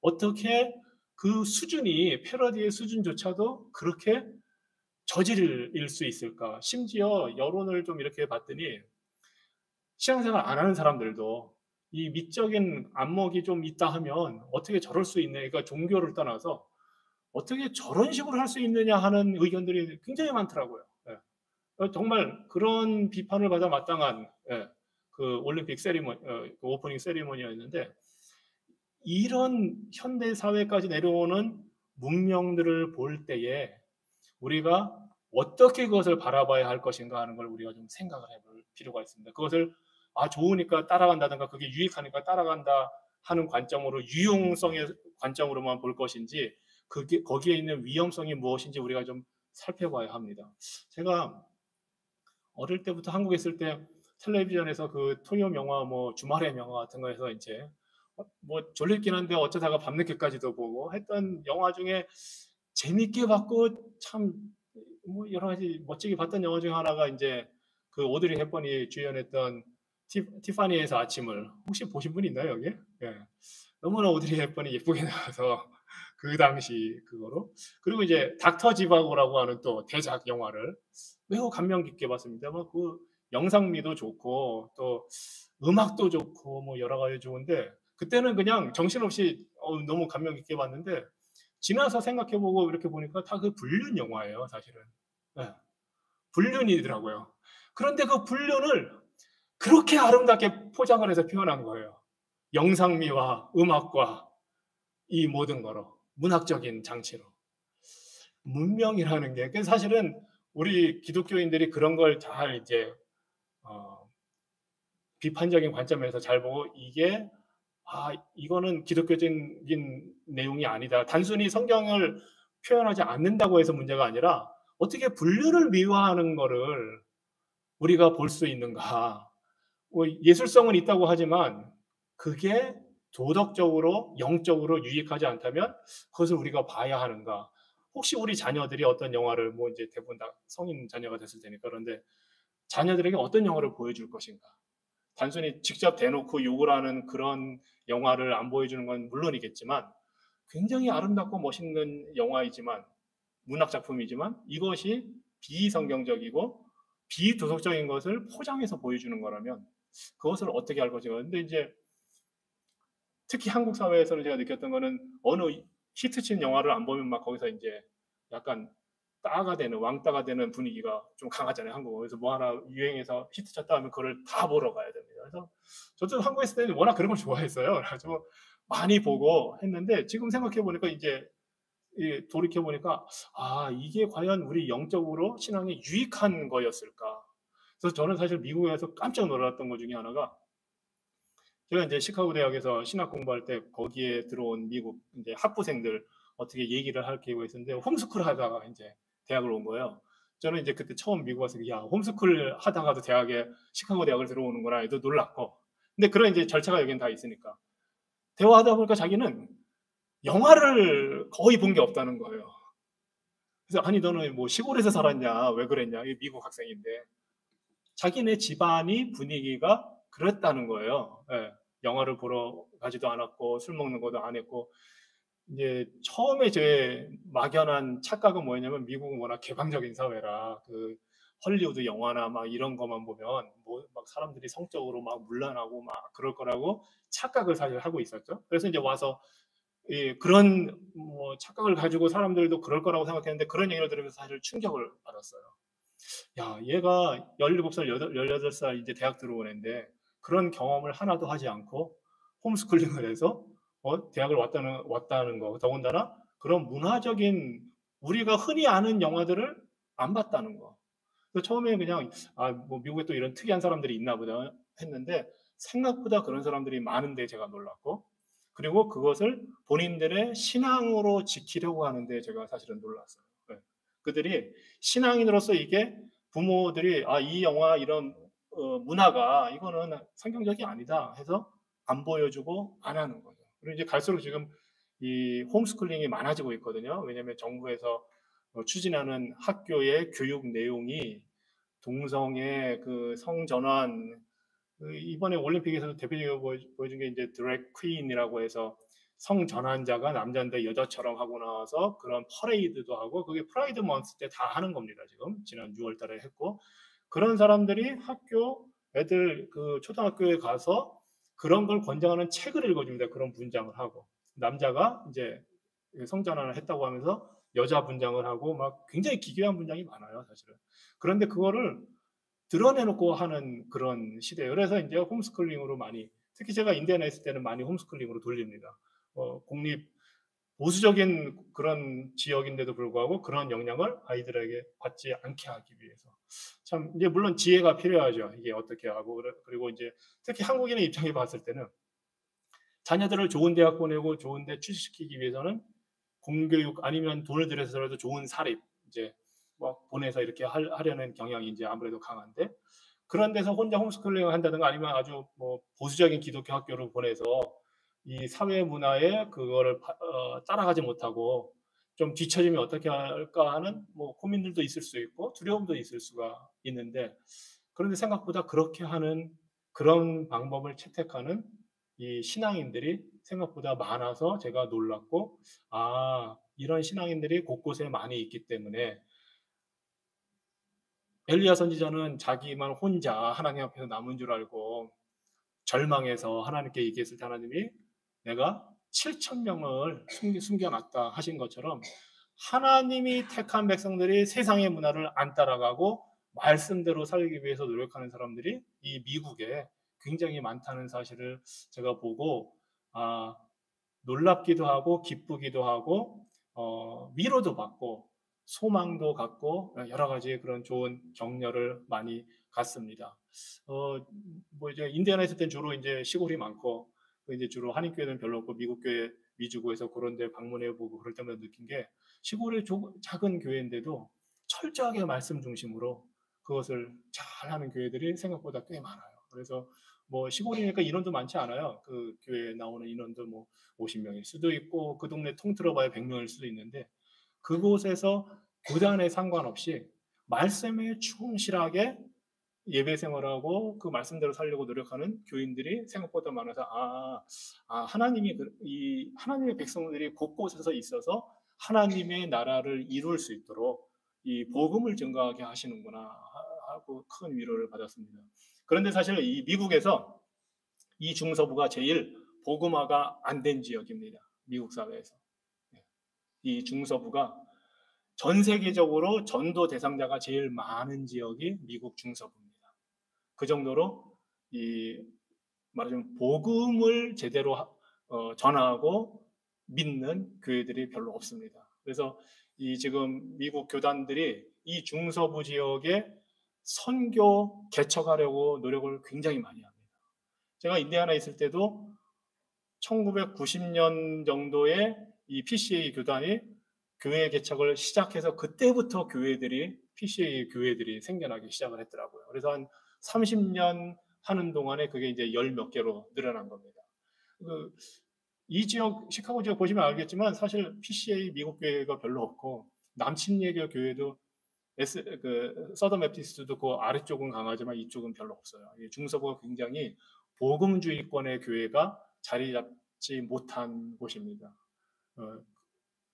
어떻게 그 수준이 패러디의 수준조차도 그렇게 저질일 수 있을까? 심지어 여론을 좀 이렇게 봤더니 신앙생활 안 하는 사람들도 이 미적인 안목이 좀 있다 하면 어떻게 저럴 수 있냐? 그러니까 종교를 떠나서 어떻게 저런 식으로 할 수 있느냐 하는 의견들이 굉장히 많더라고요. 예. 정말 그런 비판을 받아 마땅한 예, 그 올림픽 세리머니, 그 오프닝 세리머니였는데 이런 현대 사회까지 내려오는 문명들을 볼 때에 우리가 어떻게 그것을 바라봐야 할 것인가 하는 걸 우리가 좀 생각을 해볼 필요가 있습니다. 그것을 좋으니까 따라간다든가 그게 유익하니까 따라간다 하는 관점으로 유용성의 관점으로만 볼 것인지 그게 거기에 있는 위험성이 무엇인지 우리가 좀 살펴봐야 합니다. 제가 어릴 때부터 한국에 있을 때 텔레비전에서 그 토요 영화 뭐 주말의 명화 같은 거에서 이제 뭐 졸립긴 한데 어쩌다가 밤늦게까지도 보고 했던 영화 중에 재밌게 봤고 참 뭐 여러 가지 멋지게 봤던 영화 중에 하나가 이제 그 오드리 헵번이 주연했던 티파니에서 아침을 혹시 보신 분 있나요 여기? 예. 너무나 오드리 헵번이 예쁘게 나와서 그 당시 그거로 그리고 이제 닥터 지바고라고 하는 또 대작 영화를 매우 감명 깊게 봤습니다. 뭐 그 영상미도 좋고 또 음악도 좋고 뭐 여러 가지 좋은데 그때는 그냥 정신없이 너무 감명 깊게 봤는데 지나서 생각해보고 이렇게 보니까 다 그 불륜 영화예요, 사실은. 네, 불륜이더라고요. 그런데 그 불륜을 그렇게 아름답게 포장을 해서 표현한 거예요. 영상미와 음악과 이 모든 거로 문학적인 장치로 문명이라는 게 사실은 우리 기독교인들이 그런 걸 잘 이제 어, 비판적인 관점에서 잘 보고 이게 이거는 기독교적인 내용이 아니다. 단순히 성경을 표현하지 않는다고 해서 문제가 아니라 어떻게 분류를 미화하는 거를 우리가 볼 수 있는가. 뭐 예술성은 있다고 하지만 그게 도덕적으로 영적으로 유익하지 않다면 그것을 우리가 봐야 하는가. 혹시 우리 자녀들이 어떤 영화를 뭐 이제 대부분 다 성인 자녀가 됐을 테니까 그런데 자녀들에게 어떤 영화를 보여줄 것인가. 단순히 직접 대놓고 욕을 하는 그런 영화를 안 보여주는 건 물론이겠지만 굉장히 아름답고 멋있는 영화이지만 문학 작품이지만 이것이 비성경적이고 비도덕적인 것을 포장해서 보여주는 거라면 그것을 어떻게 할 것인가. 근데 이제 특히 한국 사회에서는 제가 느꼈던 거는 어느 히트친 영화를 안 보면 막 거기서 이제 약간 따가 되는 왕따가 되는 분위기가 좀 강하잖아요. 한국은. 그래서 뭐 하나 유행해서 히트 쳤다 하면 그걸 다 보러 가야 됩니다. 그래서 저도 한국에 있을 때는 워낙 그런 걸 좋아했어요. 그래가지고 많이 보고 했는데 지금 생각해 보니까 이제 돌이켜 보니까 이게 과연 우리 영적으로 신앙에 유익한 거였을까? 그래서 저는 사실 미국에서 깜짝 놀랐던 것 중에 하나가 제가 이제 시카고 대학에서 신학 공부할 때 거기에 들어온 미국 이제 학부생들 어떻게 얘기를 할 기회가 있었는데 홈스쿨 하다가 이제 대학을 온 거예요. 저는 이제 그때 처음 미국 와서 야 홈스쿨 하다가도 대학에 시카고 대학을 들어오는구나 해도 놀랐고 근데 그런 이제 절차가 여긴 다 있으니까 대화하다 보니까 자기는 영화를 거의 본 게 없다는 거예요. 그래서 아니 너는 뭐 시골에서 살았냐 왜 그랬냐 이 미국 학생인데 자기네 집안이 분위기가 그랬다는 거예요. 예. 영화를 보러 가지도 않았고 술 먹는 것도 안 했고 이제 처음에 제 막연한 착각은 뭐였냐면 미국은 워낙 개방적인 사회라 그 헐리우드 영화나 막 이런 것만 보면 뭐 막 사람들이 성적으로 막 문란하고 막 그럴 거라고 착각을 사실 하고 있었죠. 그래서 이제 와서 그런 뭐 착각을 가지고 사람들도 그럴 거라고 생각했는데 그런 얘기를 들으면서 사실 충격을 받았어요. 야, 얘가 17살, 18살 이제 대학 들어온 애인데 그런 경험을 하나도 하지 않고 홈스쿨링을 해서 대학을 왔다는 거. 더군다나 그런 문화적인 우리가 흔히 아는 영화들을 안 봤다는 거. 그래서 처음에 그냥 뭐 미국에 또 이런 특이한 사람들이 있나 보다 했는데 생각보다 그런 사람들이 많은데 제가 놀랐고 그리고 그것을 본인들의 신앙으로 지키려고 하는데 제가 사실은 놀랐어요. 네. 그들이 신앙인으로서 이게 부모들이 이 영화 이런 문화가 이거는 성경적이 아니다 해서 안 보여주고 안 하는 거죠. 그리고 이제 갈수록 지금 이 홈스쿨링이 많아지고 있거든요. 왜냐하면 정부에서 추진하는 학교의 교육 내용이 동성애, 그 성전환, 이번에 올림픽에서도 대표적으로 보여준 게 이제 드래그 퀸이라고 해서 성전환자가 남자인데 여자처럼 하고 나와서 그런 퍼레이드도 하고 그게 프라이드 먼스 때 다 하는 겁니다. 지금 지난 6월 달에 했고 그런 사람들이 학교 애들 그 초등학교에 가서 그런 걸 권장하는 책을 읽어줍니다. 그런 분장을 하고 남자가 이제 성전환을 했다고 하면서 여자 분장을 하고 막 굉장히 기괴한 분장이 많아요, 사실은. 그런데 그거를 드러내놓고 하는 그런 시대예요. 그래서 이제 홈스쿨링으로 많이 특히 제가 인디애나에 있을 때는 많이 홈스쿨링으로 돌립니다. 공립 보수적인 그런 지역인데도 불구하고 그런 영향을 아이들에게 받지 않게 하기 위해서 참 이제 물론 지혜가 필요하죠. 이게 어떻게 하고 그리고 이제 특히 한국인의 입장에 봤을 때는 자녀들을 좋은 대학 보내고 좋은 데 취직시키기 위해서는 공교육 아니면 돈을 들여서라도 좋은 사립 이제 막 보내서 이렇게 하려는 경향이 이제 아무래도 강한데, 그런 데서 혼자 홈스쿨링을 한다든가 아니면 아주 뭐 보수적인 기독교 학교를 보내서 이 사회 문화에 그거를 따라가지 못하고 좀 뒤처지면 어떻게 할까 하는 뭐 고민들도 있을 수 있고 두려움도 있을 수가 있는데, 그런데 생각보다 그렇게 하는 그런 방법을 채택하는 이 신앙인들이 생각보다 많아서 제가 놀랐고, 이런 신앙인들이 곳곳에 많이 있기 때문에 엘리야 선지자는 자기만 혼자 하나님 앞에서 남은 줄 알고 절망해서 하나님께 얘기했을 때 하나님이 내가 7천 명을 숨겨놨다 하신 것처럼, 하나님이 택한 백성들이 세상의 문화를 안 따라가고 말씀대로 살기 위해서 노력하는 사람들이 이 미국에 굉장히 많다는 사실을 제가 보고, 아, 놀랍기도 하고 기쁘기도 하고 위로도 받고 소망도 갖고 여러 가지 그런 좋은 격려를 많이 갖습니다. 뭐 이제 인디애나 있을 땐 주로 이제 시골이 많고 이제 주로 한인교회는 별로 없고 미국 교회 위주고해서 그런 데 방문해 보고 그럴 때마다 느낀 게, 시골의 작은 교회인데도 철저하게 말씀 중심으로 그것을 잘하는 교회들이 생각보다 꽤 많아요. 그래서 뭐 시골이니까 인원도 많지 않아요. 그 교회에 나오는 인원도 뭐 50명일 수도 있고 그 동네 통틀어 봐야 100명일 수도 있는데, 그곳에서 교단에 상관없이 말씀에 충실하게 예배 생활하고 그 말씀대로 살려고 노력하는 교인들이 생각보다 많아서, 하나님이 이 하나님의 백성들이 곳곳에서 있어서 하나님의 나라를 이룰 수 있도록 이 복음을 증거하게 하시는구나 하고 큰 위로를 받았습니다. 그런데 사실 이 미국에서 이 중서부가 제일 복음화가 안 된 지역입니다. 미국 사회에서. 이 중서부가 전 세계적으로 전도 대상자가 제일 많은 지역이 미국 중서부입니다. 그 정도로 이 말하자면 복음을 제대로 전하고 믿는 교회들이 별로 없습니다. 그래서 이 지금 미국 교단들이 이 중서부 지역에 선교 개척하려고 노력을 굉장히 많이 합니다. 제가 인디애나 있을 때도 1990년 정도에 이 PCA 교단이 교회 개척을 시작해서 그때부터 PCA 교회들이 생겨나기 시작을 했더라고요. 그래서 한 30년 하는 동안에 그게 이제 열 몇 개로 늘어난 겁니다. 이 지역, 시카고 지역 보시면 알겠지만 사실 PCA 미국 교회가 별로 없고, 남침예교 교회도 서던 베프티스트도 그 아래쪽은 강하지만 이쪽은 별로 없어요. 중서부가 굉장히 복음주의권의 교회가 자리 잡지 못한 곳입니다.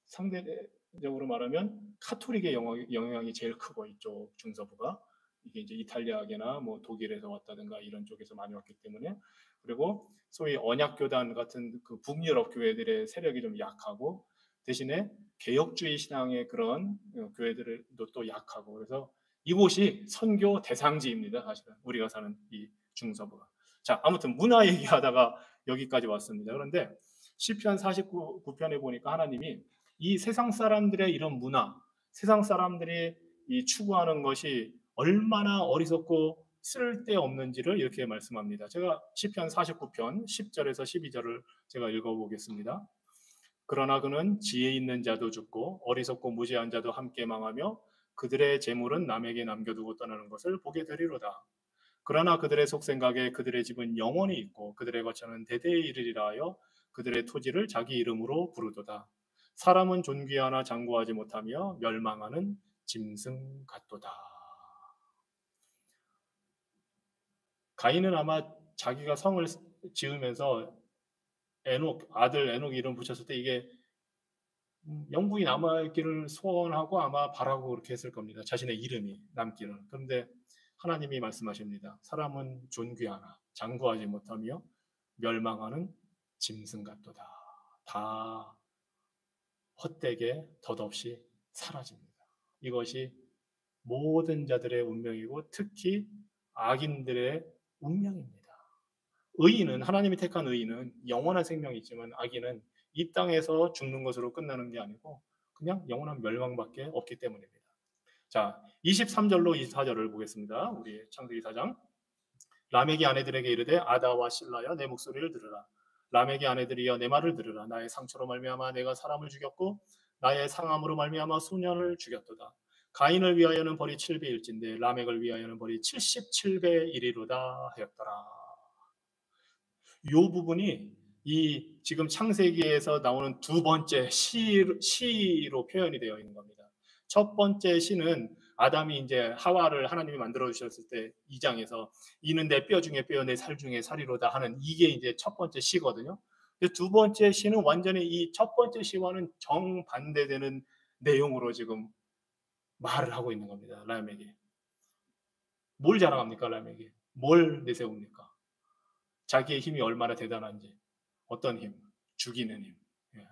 상대적으로 말하면 카톨릭의 영향이 제일 크고, 이쪽 중서부가 이게 이제 이탈리아계나 뭐 독일에서 왔다든가 이런 쪽에서 많이 왔기 때문에, 그리고 소위 언약교단 같은 그 북유럽 교회들의 세력이 좀 약하고, 대신에 개혁주의 신앙의 그런 교회들도 또 약하고, 그래서 이곳이 선교 대상지입니다. 사실은 우리가 사는 이 중서부가. 자, 아무튼 문화 얘기하다가 여기까지 왔습니다. 그런데 시편 49편에 보니까 하나님이 이 세상 사람들의 이런 문화, 세상 사람들이 이 추구하는 것이 얼마나 어리석고 쓸데없는지를 이렇게 말씀합니다. 제가 시편 49편 10절에서 12절을 제가 읽어보겠습니다. 그러나 그는 지혜 있는 자도 죽고 어리석고 무지한 자도 함께 망하며 그들의 재물은 남에게 남겨두고 떠나는 것을 보게 되리로다. 그러나 그들의 속생각에 그들의 집은 영원히 있고 그들의 거처는 대대에 이르리라 하여 그들의 토지를 자기 이름으로 부르도다. 사람은 존귀하나 장구하지 못하며 멸망하는 짐승 같도다. 가인은 아마 자기가 성을 지으면서 아들 에녹 이름 붙였을 때 이게 영구히 남아있기를 소원하고 아마 바라고 그렇게 했을 겁니다. 자신의 이름이 남기를. 그런데 하나님이 말씀하십니다. 사람은 존귀하나 장구하지 못하며 멸망하는 짐승 같도다. 다 헛되게 덧없이 사라집니다. 이것이 모든 자들의 운명이고 특히 악인들의 운명입니다. 의인은, 하나님이 택한 의인은 영원한 생명이 있지만 악인은 이 땅에서 죽는 것으로 끝나는 게 아니고 그냥 영원한 멸망밖에 없기 때문입니다. 자, 23절로 24절을 보겠습니다. 우리 창세기 4장. 라멕이 아내들에게 이르되 아다와 실라야 내 목소리를 들으라. 라멕의 아내들이여 내 말을 들으라. 나의 상처로 말미암아 내가 사람을 죽였고 나의 상함으로 말미암아 소년을 죽였도다. 가인을 위하여는 벌이 7배일진데 라멕을 위하여는 벌이 77배 이리로다 하였더라. 이 부분이 이 지금 창세기에서 나오는 두 번째 시로 표현이 되어 있는 겁니다. 첫 번째 시는 아담이 이제 하와를 하나님이 만들어 주셨을 때 2장에서 이는 내 뼈 중에 뼈 내 살 중에 살이로다 하는 이게 이제 첫 번째 시거든요. 두 번째 시는 완전히 이 첫 번째 시와는 정반대되는 내용으로 지금 말을 하고 있는 겁니다. 라멕이 뭘 자랑합니까? 라멕이 뭘 내세웁니까? 자기의 힘이 얼마나 대단한지. 어떤 힘? 죽이는 힘. 예.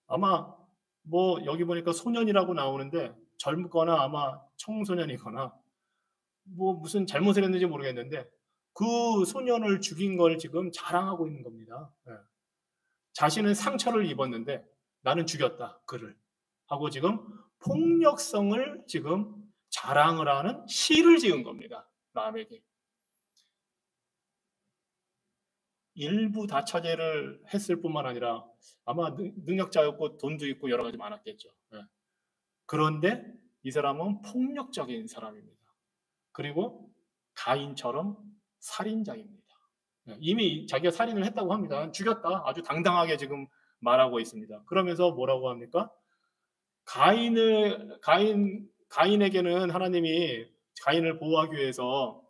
아마 뭐 여기 보니까 소년이라고 나오는데 젊거나 아마 청소년이거나 뭐 무슨 잘못을 했는지 모르겠는데 그 소년을 죽인 걸 지금 자랑하고 있는 겁니다. 예. 자신은 상처를 입었는데 나는 죽였다 그를 하고 지금 폭력성을 지금 자랑을 하는 시를 지은 겁니다. 라멕이. 일부 다처제를 했을 뿐만 아니라 아마 능력자였고 돈도 있고 여러 가지 많았겠죠. 예. 그런데 이 사람은 폭력적인 사람입니다. 그리고 가인처럼 살인자입니다. 예. 이미 자기가 살인을 했다고 합니다. 죽였다. 아주 당당하게 지금 말하고 있습니다. 그러면서 뭐라고 합니까? 가인에게는 하나님이 가인을 보호하기 위해서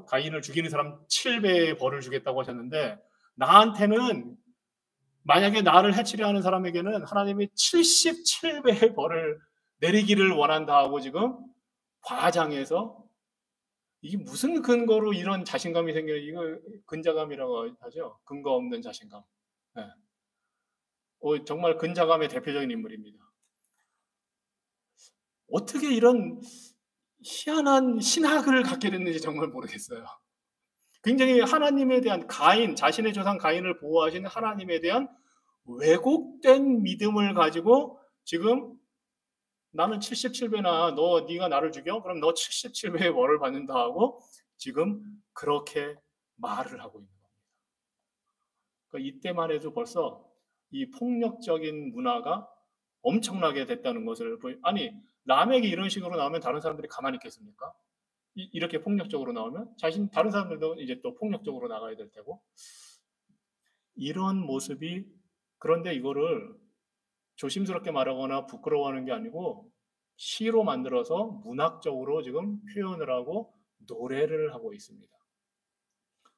가인을 죽이는 사람 7배의 벌을 주겠다고 하셨는데 나한테는 만약에 나를 해치려 하는 사람에게는 하나님이 77배의 벌을 내리기를 원한다 하고 지금 과장해서 이게 무슨 근거로 이런 자신감이 생겨요? 이거 근자감이라고 하죠. 근거 없는 자신감. 네. 정말 근자감의 대표적인 인물입니다. 어떻게 이런 희한한 신학을 갖게 됐는지 정말 모르겠어요. 굉장히 하나님에 대한 자신의 조상 가인을 보호하시는 하나님에 대한 왜곡된 믿음을 가지고 지금 나는 77배나 네가 나를 죽여? 그럼 너 77배의 벌을 받는다 하고 지금 그렇게 말을 하고 있는 겁니다. 그러니까 이때만 해도 벌써 이 폭력적인 문화가 엄청나게 됐다는 것을 아니 라멕이 이런 식으로 나오면 다른 사람들이 가만히 있겠습니까? 이렇게 폭력적으로 나오면 다른 사람들도 이제 또 폭력적으로 나가야 될 테고 이런 모습이 그런데 이거를 조심스럽게 말하거나 부끄러워하는 게 아니고 시로 만들어서 문학적으로 지금 표현을 하고 노래를 하고 있습니다.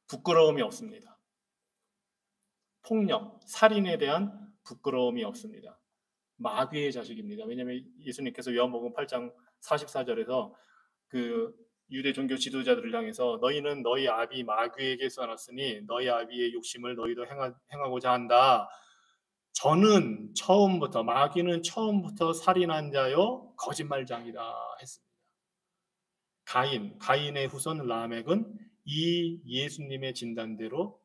부끄러움이 없습니다. 폭력, 살인에 대한 부끄러움이 없습니다. 마귀의 자식입니다. 왜냐하면 예수님께서 요한복음 8장 44절에서 그 유대 종교 지도자들을 향해서 너희는 너희 아비 마귀에게서 났으니 너희 아비의 욕심을 너희도 행하고자 한다. 저는 처음부터 마귀는 처음부터 살인한 자요 거짓말장이다 했습니다. 가인의 후손 라멕은 이 예수님의 진단대로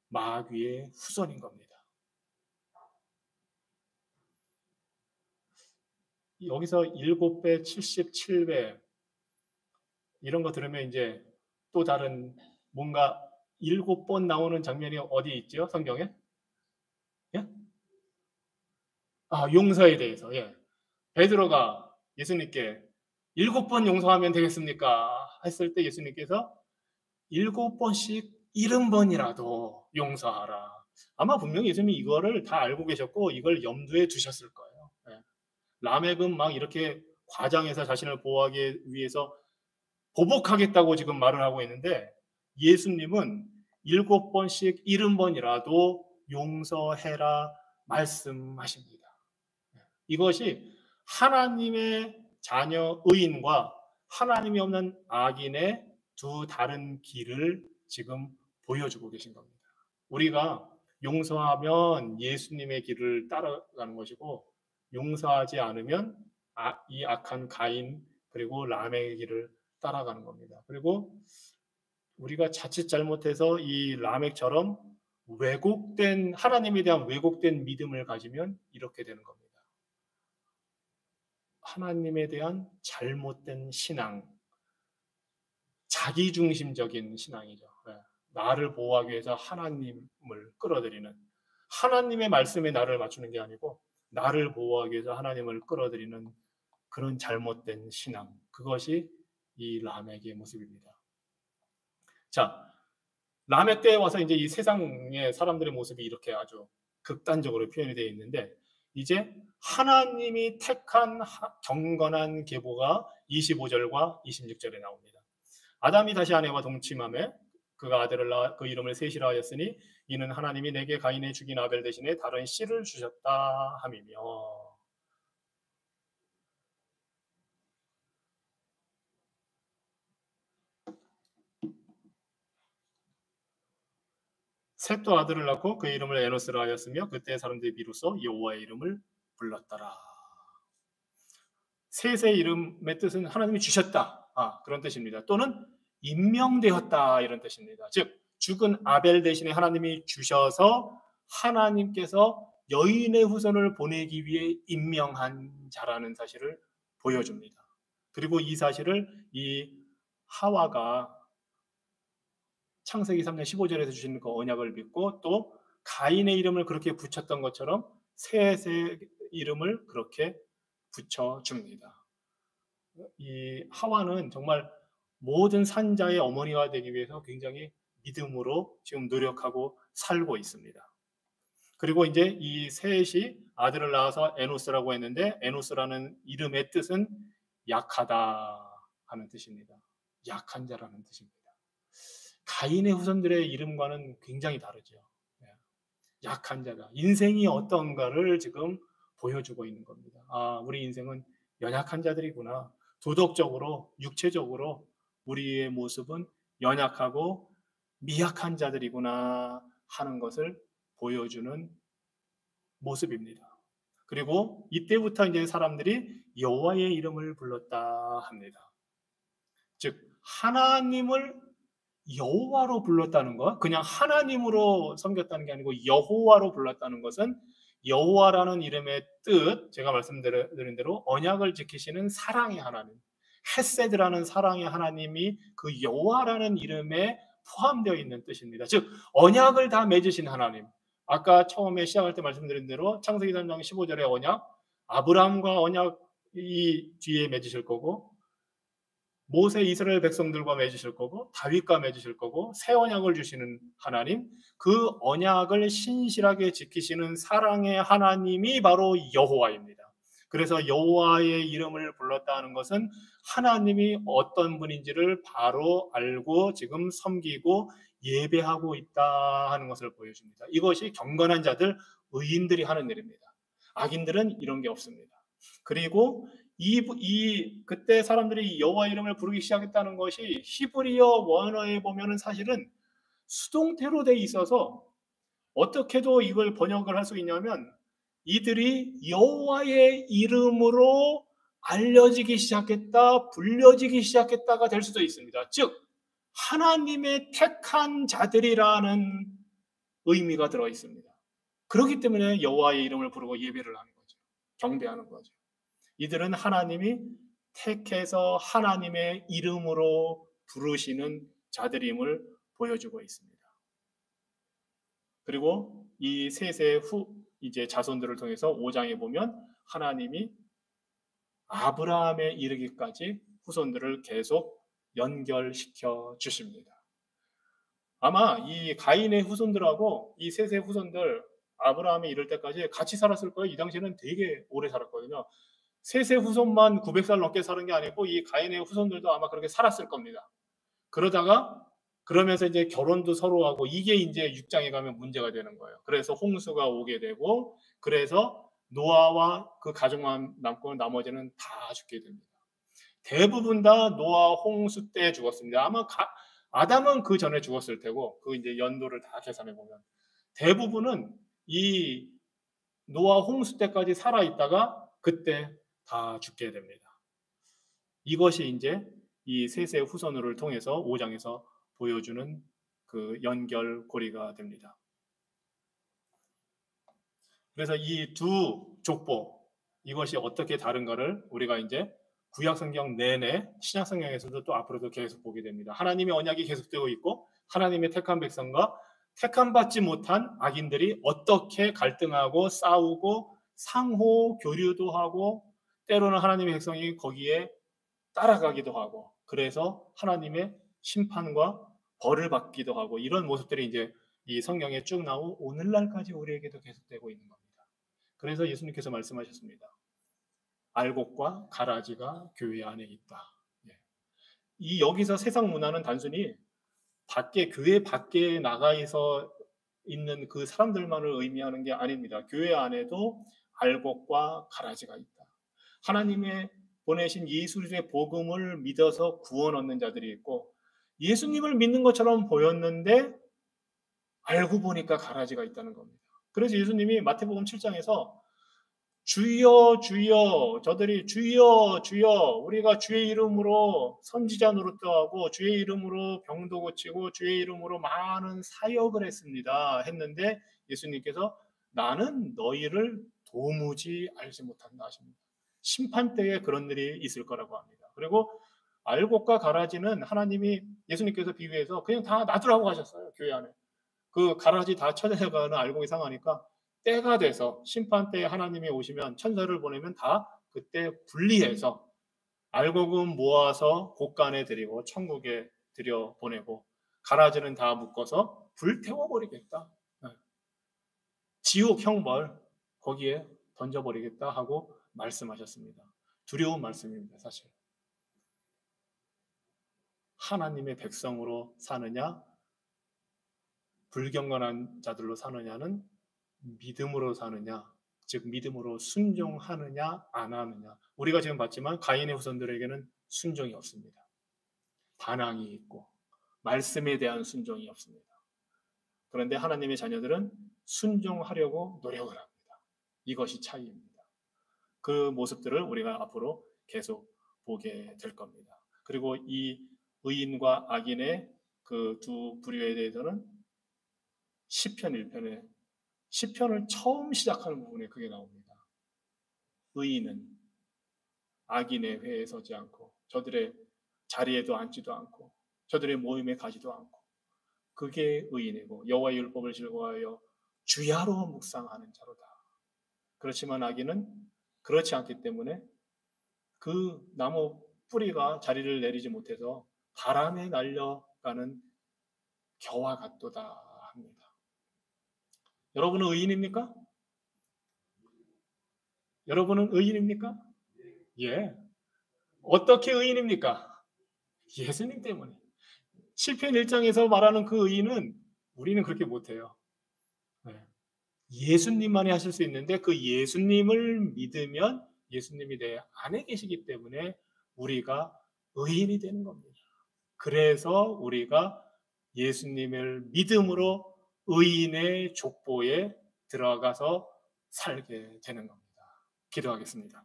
마귀의 후손인 겁니다. 여기서 7배, 77배 이런 거 들으면 이제 또 다른 뭔가 7번 나오는 장면이 어디 있죠? 성경에? 예? 용서에 대해서. 예. 베드로가 예수님께 7번 용서하면 되겠습니까? 했을 때 예수님께서 7번씩 70번이라도 용서하라. 아마 분명히 예수님이 이거를 다 알고 계셨고 이걸 염두에 두셨을 거예요. 예. 라멕은 막 이렇게 과장해서 자신을 보호하기 위해서 보복하겠다고 지금 말을 하고 있는데 예수님은 7번씩 70번이라도 용서해라 말씀하십니다. 이것이 하나님의 자녀 의인과 하나님이 없는 악인의 두 다른 길을 지금 보여주고 계신 겁니다. 우리가 용서하면 예수님의 길을 따라가는 것이고 용서하지 않으면 이 악한 가인 그리고 라멕의 길을 따라가는 겁니다. 그리고 우리가 자칫 잘못해서 이 라멕처럼 하나님에 대한 왜곡된 믿음을 가지면 이렇게 되는 겁니다. 하나님에 대한 잘못된 신앙, 자기중심적인 신앙이죠. 나를 보호하기 위해서 하나님을 끌어들이는 하나님의 말씀에 나를 맞추는 게 아니고 나를 보호하기 위해서 하나님을 끌어들이는 그런 잘못된 신앙, 그것이 이 라멕의 모습입니다. 자, 라멕 때에 와서 이제 이 세상의 사람들의 모습이 이렇게 아주 극단적으로 표현이 되어 있는데, 이제 하나님이 택한 경건한 계보가 25절과 26절에 나옵니다. 아담이 다시 아내와 동침하며 그가 아들을 낳아 그 이름을 셋이라 하였으니 이는 하나님이 내게 가인의 죽인 아벨 대신에 다른 씨를 주셨다 함이며. 셋도 아들을 낳고 그 이름을 에노스라 하였으며 그때 사람들이 비로소 여호와의 이름을 불렀더라. 셋의 이름의 뜻은 하나님이 주셨다, 그런 뜻입니다. 또는 임명되었다, 이런 뜻입니다. 즉 죽은 아벨 대신에 하나님이 주셔서 하나님께서 여인의 후손을 보내기 위해 임명한 자라는 사실을 보여줍니다. 그리고 이 사실을 이 하와가 창세기 3장 15절에서 주시는 그 언약을 믿고 또 가인의 이름을 그렇게 붙였던 것처럼 셋의 이름을 그렇게 붙여줍니다. 이 하와는 정말 모든 산자의 어머니가 되기 위해서 굉장히 믿음으로 지금 노력하고 살고 있습니다. 그리고 이제 이 셋이 아들을 낳아서 에노스라고 했는데, 에노스라는 이름의 뜻은 약하다 하는 뜻입니다. 약한 자라는 뜻입니다. 가인의 후손들의 이름과는 굉장히 다르죠. 약한 자다. 인생이 어떤가를 지금 보여주고 있는 겁니다. 우리 인생은 연약한 자들이구나. 도덕적으로, 육체적으로 우리의 모습은 연약하고 미약한 자들이구나 하는 것을 보여주는 모습입니다. 그리고 이때부터 이제 사람들이 여호와의 이름을 불렀다 합니다. 즉 하나님을 여호와로 불렀다는 것, 그냥 하나님으로 섬겼다는 게 아니고 여호와로 불렀다는 것은 여호와라는 이름의 뜻, 제가 말씀드린 대로 언약을 지키시는 사랑의 하나님, 헤세드라는 사랑의 하나님이 그 여호와라는 이름에 포함되어 있는 뜻입니다. 즉 언약을 다 맺으신 하나님, 아까 처음에 시작할 때 말씀드린 대로 창세기 3장 15절의 언약, 아브라함과 언약이 뒤에 맺으실 거고, 모세 이스라엘 백성들과 맺으실 거고, 다윗과 맺으실 거고, 새 언약을 주시는 하나님, 그 언약을 신실하게 지키시는 사랑의 하나님이 바로 여호와입니다. 그래서 여호와의 이름을 불렀다는 것은 하나님이 어떤 분인지를 바로 알고 지금 섬기고 예배하고 있다 하는 것을 보여줍니다. 이것이 경건한 자들, 의인들이 하는 일입니다. 악인들은 이런 게 없습니다. 그리고 그때 사람들이 여호와 이름을 부르기 시작했다는 것이 히브리어 원어에 보면은 사실은 수동태로 돼 있어서 어떻게도 이걸 번역을 할 수 있냐면 이들이 여호와의 이름으로 알려지기 시작했다, 불려지기 시작했다가 될 수도 있습니다. 즉 하나님의 택한 자들이라는 의미가 들어 있습니다. 그렇기 때문에 여호와의 이름을 부르고 예배를 하는 거죠. 경배하는 거죠. 이들은 하나님이 택해서 하나님의 이름으로 부르시는 자들임을 보여주고 있습니다. 그리고 이 셋의 이제 자손들을 통해서 5장에 보면 하나님이 아브라함에 이르기까지 후손들을 계속 연결시켜 주십니다. 아마 이 가인의 후손들하고 이 셋의 후손들 아브라함이 이를 때까지 같이 살았을 거예요. 이 당시에는 되게 오래 살았거든요. 셋의 후손만 900살 넘게 사는 게 아니고 이 가인의 후손들도 아마 그렇게 살았을 겁니다. 그러면서 이제 결혼도 서로 하고 이게 이제 6장에 가면 문제가 되는 거예요. 그래서 홍수가 오게 되고 그래서 노아와 그 가족만 남고 나머지는 다 죽게 됩니다. 대부분 다 노아 홍수 때 죽었습니다. 아마 아담은 그 전에 죽었을 테고 그 이제 연도를 다 계산해 보면 대부분은 이 노아 홍수 때까지 살아 있다가 그때 다 죽게 됩니다. 이것이 이제 이 셋의 후손을 통해서 5장에서 보여주는 그 연결고리가 됩니다. 그래서 이 두 족보 이것이 어떻게 다른가를 우리가 이제 구약성경 내내 신약성경에서도 또 앞으로도 계속 보게 됩니다. 하나님의 언약이 계속되고 있고 하나님의 택한 백성과 택함받지 못한 악인들이 어떻게 갈등하고 싸우고 상호 교류도 하고 때로는 하나님의 백성이 거기에 따라가기도 하고, 그래서 하나님의 심판과 벌을 받기도 하고, 이런 모습들이 이제 이 성경에 쭉 나오고 오늘날까지 우리에게도 계속되고 있는 겁니다. 그래서 예수님께서 말씀하셨습니다. 알곡과 가라지가 교회 안에 있다. 예. 이 여기서 세상 문화는 단순히 밖에, 교회 밖에 나가서 있는 그 사람들만을 의미하는 게 아닙니다. 교회 안에도 알곡과 가라지가 있다. 하나님의 보내신 예수의 복음을 믿어서 구원 얻는 자들이 있고, 예수님을 믿는 것처럼 보였는데 알고 보니까 가라지가 있다는 겁니다. 그래서 예수님이 마태복음 7장에서 주여 주여, 저들이 주여 주여, 우리가 주의 이름으로 선지자 노릇도 하고 주의 이름으로 병도 고치고 주의 이름으로 많은 사역을 했는데 예수님께서 나는 너희를 도무지 알지 못한다 하십니다. 심판 때에 그런 일이 있을 거라고 합니다. 그리고 알곡과 가라지는 하나님이, 예수님께서 비유해서 그냥 다 놔두라고 하셨어요. 교회 안에 그 가라지 다 쳐내가는 알곡이 상하니까 때가 돼서 심판 때에 하나님이 오시면, 천사를 보내면 다 그때 분리해서 알곡은 모아서 곳간에 드리고 천국에 들여 보내고, 가라지는 다 묶어서 불태워 버리겠다. 지옥 형벌 거기에 던져버리겠다 하고 말씀하셨습니다. 두려운 말씀입니다. 사실 하나님의 백성으로 사느냐, 불경건한 자들로 사느냐는 믿음으로 사느냐, 즉 믿음으로 순종하느냐 안 하느냐. 우리가 지금 봤지만 가인의 후손들에게는 순종이 없습니다. 반항이 있고 말씀에 대한 순종이 없습니다. 그런데 하나님의 자녀들은 순종하려고 노력을 합니다. 이것이 차이입니다. 그 모습들을 우리가 앞으로 계속 보게 될 겁니다. 그리고 이 의인과 악인의 그 두 부류에 대해서는 시편 1편에, 시편을 처음 시작하는 부분에 그게 나옵니다. 의인은 악인의 회에 서지 않고 저들의 자리에도 앉지도 않고 저들의 모임에 가지도 않고, 그게 의인이고 여호와의 율법을 즐거워하여 주야로 묵상하는 자로다. 그렇지만 악인은 그렇지 않기 때문에 그 나무 뿌리가 자리를 내리지 못해서 바람에 날려가는 겨와 같도다 합니다. 여러분은 의인입니까? 여러분은 의인입니까? 예. 어떻게 의인입니까? 예수님 때문에. 시편 1장에서 말하는 그 의인은 우리는 그렇게 못해요. 예수님만이 하실 수 있는데, 그 예수님을 믿으면 예수님이 내 안에 계시기 때문에 우리가 의인이 되는 겁니다. 그래서 우리가 예수님을 믿음으로 의인의 족보에 들어가서 살게 되는 겁니다. 기도하겠습니다.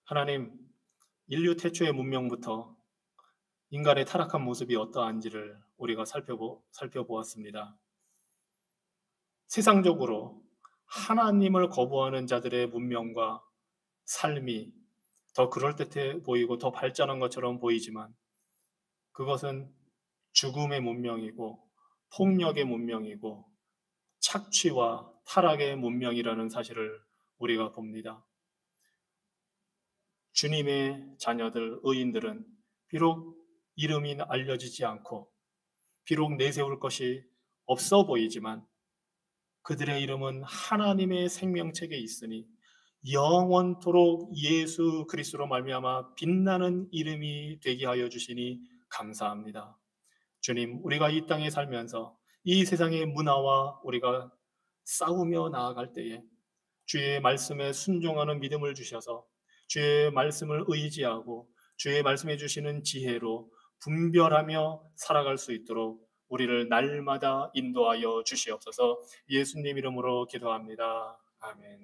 하나님, 인류 태초의 문명부터 인간의 타락한 모습이 어떠한지를 우리가 살펴보았습니다. 세상적으로 하나님을 거부하는 자들의 문명과 삶이 더 그럴듯해 보이고 더 발전한 것처럼 보이지만, 그것은 죽음의 문명이고 폭력의 문명이고 착취와 타락의 문명이라는 사실을 우리가 봅니다. 주님의 자녀들, 의인들은 비록 이름이 알려지지 않고 비록 내세울 것이 없어 보이지만 그들의 이름은 하나님의 생명책에 있으니 영원토록 예수 그리스도로 말미암아 빛나는 이름이 되게 하여 주시니 감사합니다. 주님, 우리가 이 땅에 살면서 이 세상의 문화와 우리가 싸우며 나아갈 때에 주의 말씀에 순종하는 믿음을 주셔서 주의 말씀을 의지하고 주의 말씀해 주시는 지혜로 분별하며 살아갈 수 있도록 우리를 날마다 인도하여 주시옵소서. 예수님 이름으로 기도합니다. 아멘.